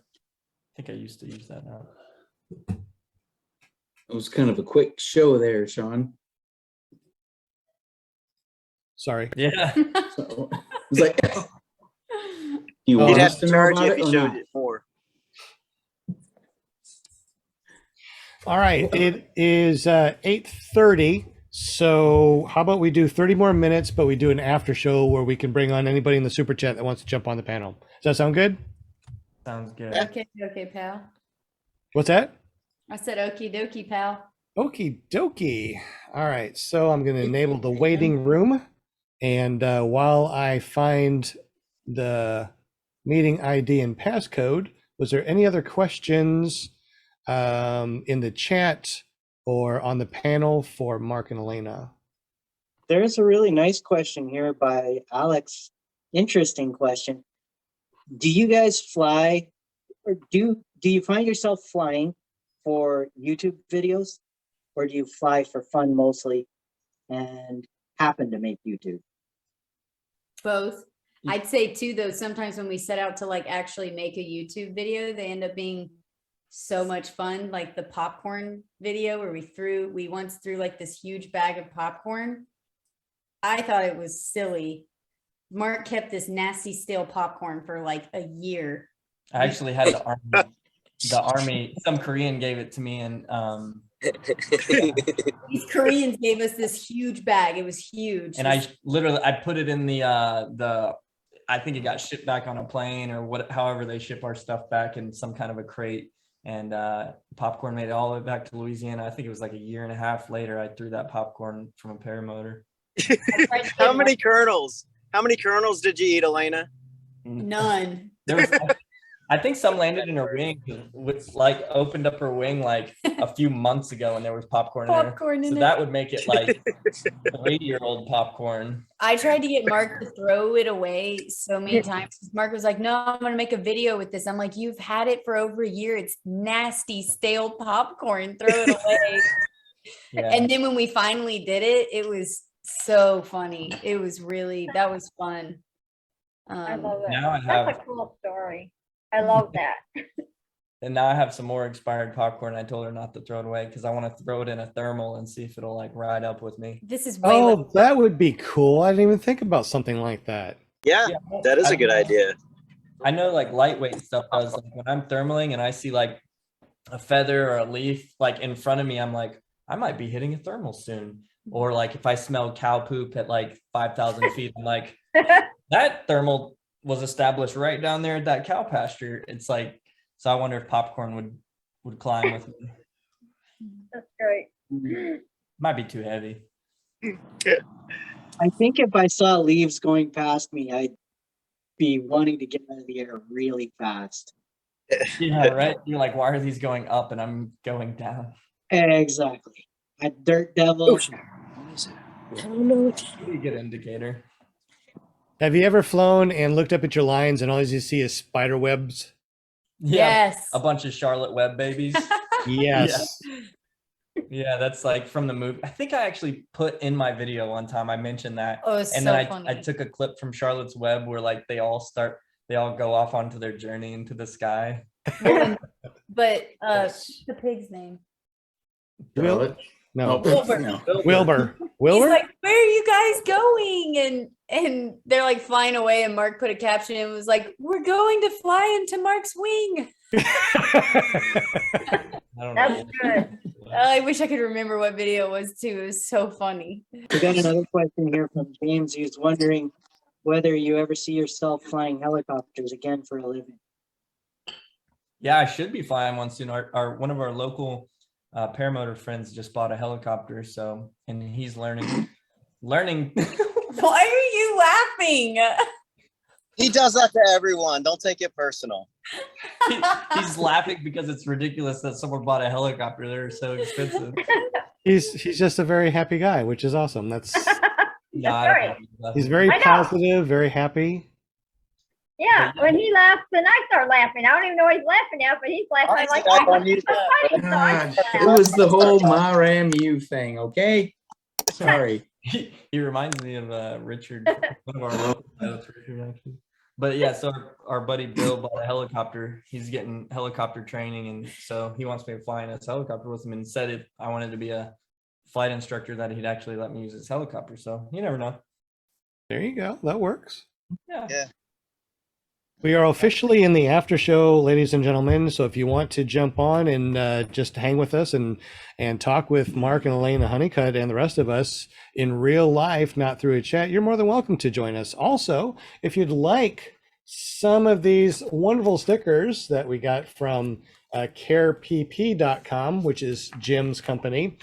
think I used to use that now. It was kind of a quick show there, Sean. Sorry. Yeah. So, it was like, you He'd want have us to to know charge about you it if or he showed not? it more. All right, it is 8:30. So how about we do 30 more minutes, but we do an after show where we can bring on anybody in the super chat that wants to jump on the panel. Does that sound good? Sounds good. Okay, pal. What's that? I said okie dokie, pal. Okie dokie. All right, so I'm going to enable the waiting room. And while I find the meeting ID and passcode, was there any other questions in the chat or on the panel for Mark and Alayna? There's a really nice question here by Alex. Interesting question. Do you guys fly, or do you find yourself flying for YouTube videos, or do you fly for fun mostly and happen to make YouTube? Both. I'd say too, though, sometimes when we set out to like actually make a YouTube video, they end up being so much fun. Like the popcorn video where we once threw like this huge bag of popcorn. I thought it was silly. Mark kept this nasty stale popcorn for like a year. I actually had the army, some Korean gave it to me, and These Koreans gave us this huge bag. It was huge. and I put it in the I think it got shipped back on a plane or however they ship our stuff back in some kind of a crate, and popcorn made it all the way back to Louisiana. I think it was like a year and a half later I threw that popcorn from a paramotor. How many kernels? How many kernels did you eat, Alayna? None. There was, I think some landed in her wing, which like opened up her wing like a few months ago, and there was popcorn in there. So that would make it like 3-year-old popcorn. I tried to get Mark to throw it away so many times. Mark was like, no, I'm going to make a video with this. I'm like, you've had it for over a year. It's nasty, stale popcorn. Throw it away. Yeah. And then when we finally did it, it was so funny. It was that was fun. I love it. Now I have, That's a cool story. I love that. and now I have some more expired popcorn. I told her not to throw it away because I want to throw it in a thermal and see if it'll like ride up with me. This is way Oh, that would be cool. I didn't even think about something like that. Yeah, that is a good idea. I know like lightweight stuff does. Like when I'm thermaling and I see like a feather or a leaf like in front of me, I'm like, I might be hitting a thermal soon. Or like if I smell cow poop at like 5,000 feet, I'm like, that thermal was established right down there at that cow pasture. It's like, so I wonder if popcorn would climb with me. That's great. Might be too heavy. I think if I saw leaves going past me, I'd be wanting to get out of the air really fast. Yeah, right. You're like, why are these going up and I'm going down? Exactly. A dirt devil. I don't know. Pretty good indicator. Have you ever flown and looked up at your lines and all you see is spider webs? Yeah, Yes. a bunch of Charlotte Web babies. Yes. Yeah, that's like from the movie. I think I actually put in my video one time, I mentioned that. Oh, it's And so then funny. I took a clip from Charlotte's Web where like they all go off onto their journey into the sky. But what's the pig's name? Charlotte? No. Wilbur. No. Wilbur. He's Wilbur? like, where are you guys going? And they're like flying away, and Mark put a caption and was like, we're going to fly into Mark's wing. I don't That's know. good. I wish I could remember what video it was too. It was so funny. We got another question here from James, who's wondering whether you ever see yourself flying helicopters again for a living. Yeah, I should be flying one soon. Our one of our local paramotor friends just bought a helicopter, so and he's learning. Why are you laughing? He does that to everyone. Don't take it personal. He's laughing because it's ridiculous that someone bought a helicopter. They're so expensive. He's just a very happy guy, which is awesome. That's No, That's I don't right. think he's he's laughing. very I know. positive, very happy. Yeah, when he laughs, then I start laughing. I don't even know what he's laughing at, but he's laughing. I'm like, Stop oh, on you. so funny. So I God, just it laugh. was the whole Maram you thing, okay? Sorry. He reminds me of Richard, one of our local pilots, Richard, actually. But yeah, so our buddy Bill bought a helicopter. He's getting helicopter training, and so he wants me to fly in his helicopter with him. And said if I wanted to be a flight instructor, that he'd actually let me use his helicopter. So you never know. There you go. That works. Yeah. Yeah. We are officially in the after show, ladies and gentlemen. So if you want to jump on and just hang with us and talk with Mark and Alayna Huneycutt and the rest of us in real life, not through a chat, you're more than welcome to join us. Also, if you'd like some of these wonderful stickers that we got from carepp.com, which is Jim's company,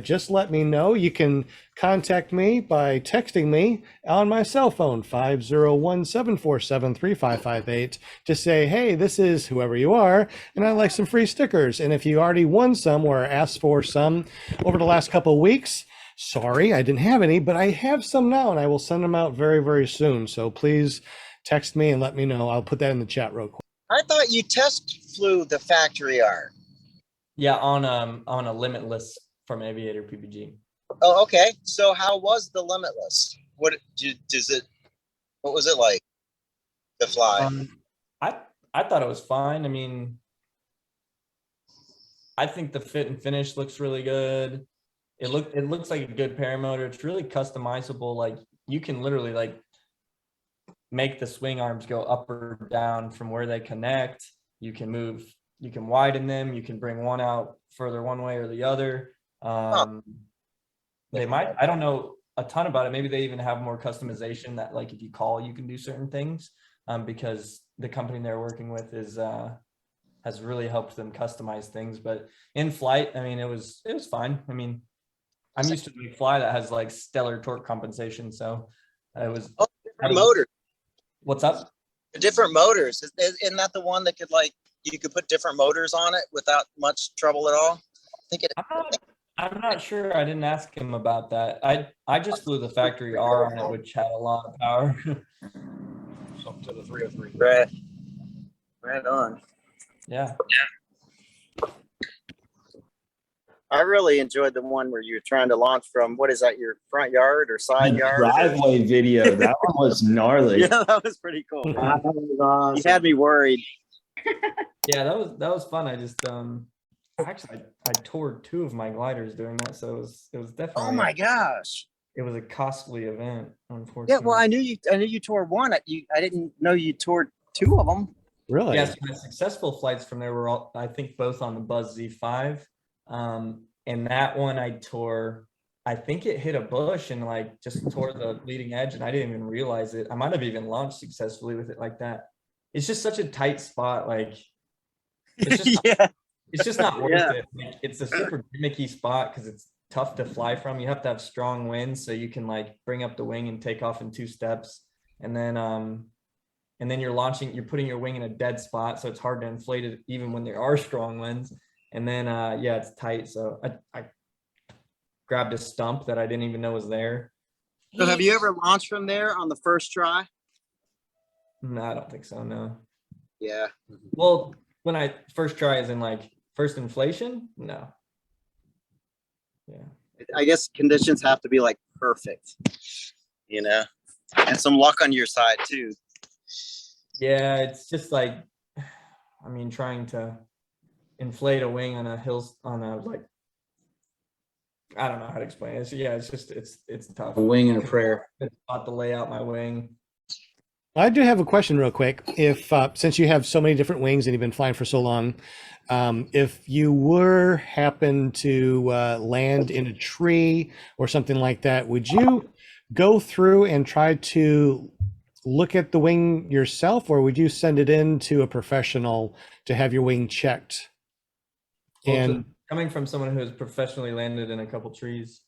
just let me know. You can contact me by texting me on my cell phone, 501-747-3558, to say, hey, this is whoever you are, and I'd like some free stickers. And if you already won some or asked for some over the last couple of weeks, sorry, I didn't have any, but I have some now, and I will send them out very, very soon. So please text me and let me know. I'll put that in the chat real quick. I thought you test flew the factory R. Yeah, on a Limitless from Aviator PPG. Oh, okay. So how was the Limitless? What was it like to fly? I thought it was fine. I mean, I think the fit and finish looks really good. It looks like a good paramotor. It's really customizable. Like you can literally like make the swing arms go up or down from where they connect. You can widen them. You can bring one out further one way or the other. They might, I don't know a ton about it. Maybe they even have more customization that like if you call, you can do certain things because the company they're working with has really helped them customize things. But in flight, I mean, it was fine. I mean, I'm used to a fly that has like stellar torque compensation. So it was. Different motors. What's up? Different motors. Isn't that the one that you could put different motors on it without much trouble at all? I think it. I'm not sure. I didn't ask him about that. I just flew the factory R on it, which had a lot of power. Up to the 303. Right on. Yeah. I really enjoyed the one where you were trying to launch from, what is that, your front yard or side yard? Driveway video. That one was gnarly. Yeah, that was pretty cool. That was awesome. You had me worried. Yeah, that was fun. I just actually I tore 2 of my gliders doing that, so it was definitely. Oh my gosh. It was a costly event, unfortunately. Yeah, well, I knew you tore one. I didn't know you tore 2 of them. Really? Yes, my successful flights from there were all, I think, both on the Buzz Z5. And that one I tore, I think it hit a bush and like just tore the leading edge, and I didn't even realize it. I might have even launched successfully with it like that. It's just such a tight spot, like it's just it's just not worth it. Like, it's a super gimmicky spot because it's tough to fly from. You have to have strong winds so you can like bring up the wing and take off in 2 steps, and then you're putting your wing in a dead spot, so it's hard to inflate it even when there are strong winds. And then yeah, it's tight, so I grabbed a stump that I didn't even know was there. So have you ever launched from there on the first try? No, I don't think so, no. Yeah. Well, when I first try as in like first inflation, no. Yeah. I guess conditions have to be like perfect, and some luck on your side too. Yeah, it's just like, I mean, trying to inflate a wing on a hill, on a like, I don't know how to explain it. So yeah, it's just, it's tough. A wing and a prayer. It's about to lay out my wing. I do have a question real quick. If since you have so many different wings and you've been flying for so long, if you happen to land in a tree or something like that, would you go through and try to look at the wing yourself, or would you send it in to a professional to have your wing checked? Well, And coming from someone who has professionally landed in a couple trees,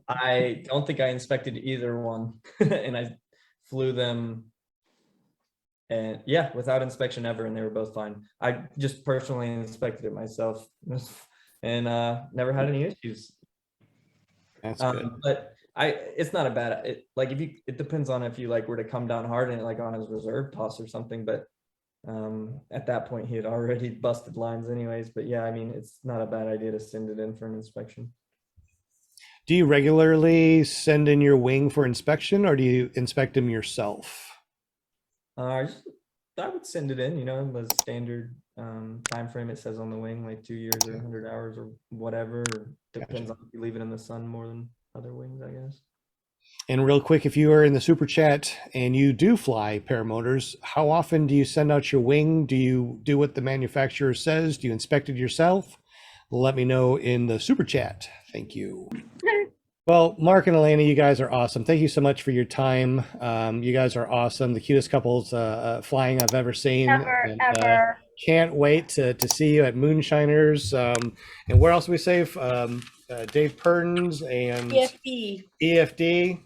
I don't think I inspected either one, and I flew them And yeah, without inspection ever, and they were both fine. I just personally inspected it myself and never had any issues. That's good. But it's not a bad, it depends on if you like were to come down hard and like on his reserve toss or something, but at that point he had already busted lines anyways. But yeah, I mean, it's not a bad idea to send it in for an inspection. Do you regularly send in your wing for inspection, or do you inspect them yourself? I would send it in, the standard time frame it says on the wing, like 2 years or 100 hours or whatever. Depends on if you leave it in the sun more than other wings, I guess. And real quick, if you are in the super chat and you do fly paramotors, how often do you send out your wing? Do you do what the manufacturer says? Do you inspect it yourself? Let me know in the super chat. Thank you. Well, Mark and Alayna, you guys are awesome. Thank you so much for your time. You guys are awesome. The cutest couples flying I've ever seen. Ever. Can't wait to see you at Moonshiners. And where else do we save? Dave Purdon's and EFD.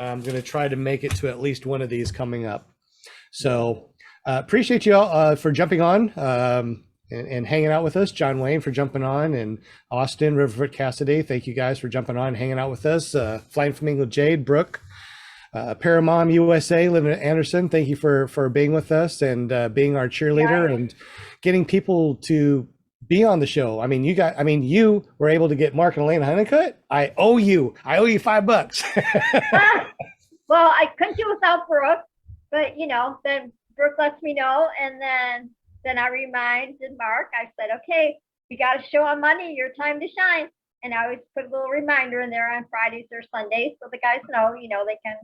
I'm going to try to make it to at least one of these coming up. So appreciate you all for jumping on and hanging out with us. John Wayne for jumping on, and Austin, Riverfoot Cassidy, thank you guys for jumping on and hanging out with us. Flying Flamingo Jade, Brooke, Paramom USA, living at Anderson, thank you for being with us and being our cheerleader and getting people to be on the show. I mean, you were able to get Mark and Alayna Huneycutt. I owe you $5. Well, I couldn't do without Brooke, but then Brooke lets me know, and then I reminded Mark. I said, okay, you got to show on Monday, your time to shine. And I always put a little reminder in there on Fridays or Sundays, so the guys know, they can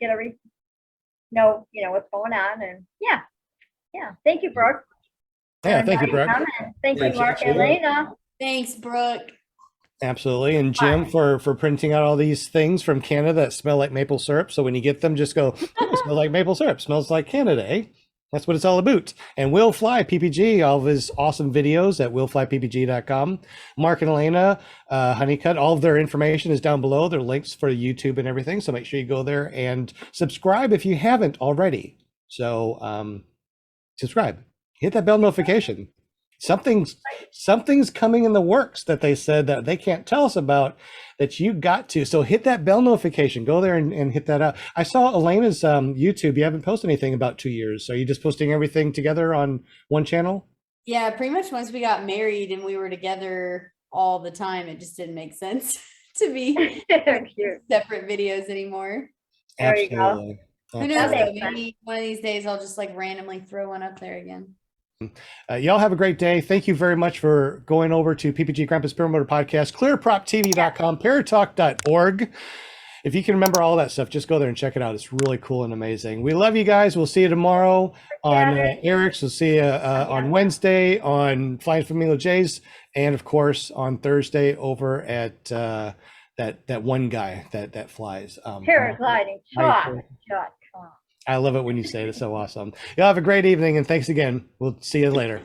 get know what's going on. And yeah. Thank you, Brooke. Yeah, thank you, Brooke. Thank you, Mark and Alayna. Thanks, Brooke. Absolutely. And Jim for printing out all these things from Canada that smell like maple syrup. So when you get them, just go, it smells like maple syrup. Smells like Canada, eh? That's what it's all about. And Will Fly PPG, all of his awesome videos at willflyppg.com. Mark and Alayna Huneycutt, all of their information is down below. Their links for YouTube and everything. So make sure you go there and subscribe if you haven't already. So subscribe. Hit that bell notification. Something's coming in the works that they said that they can't tell us about, that you got to. So hit that bell notification. Go there and hit that up. I saw Alayna's YouTube. You haven't posted anything about 2 years. So are you just posting everything together on one channel? Yeah, pretty much once we got married and we were together all the time, it just didn't make sense to be separate videos anymore. Absolutely. Who knows? Maybe one of these days I'll just randomly throw one up there again. Y'all have a great day. Thank you very much for going over to PPG Grandpa's Paramotor Podcast, ClearPropTV.com, Paratalk.org. If you can remember all that stuff, just go there and check it out. It's really cool and amazing. We love you guys. We'll see you tomorrow on Eric's. We'll see you on Wednesday on Flying Flamingo Jays, and of course on Thursday over at that one guy that flies. Paragliding. Shot. I love it when you say it. It's so awesome. Y'all have a great evening, and thanks again. We'll see you later.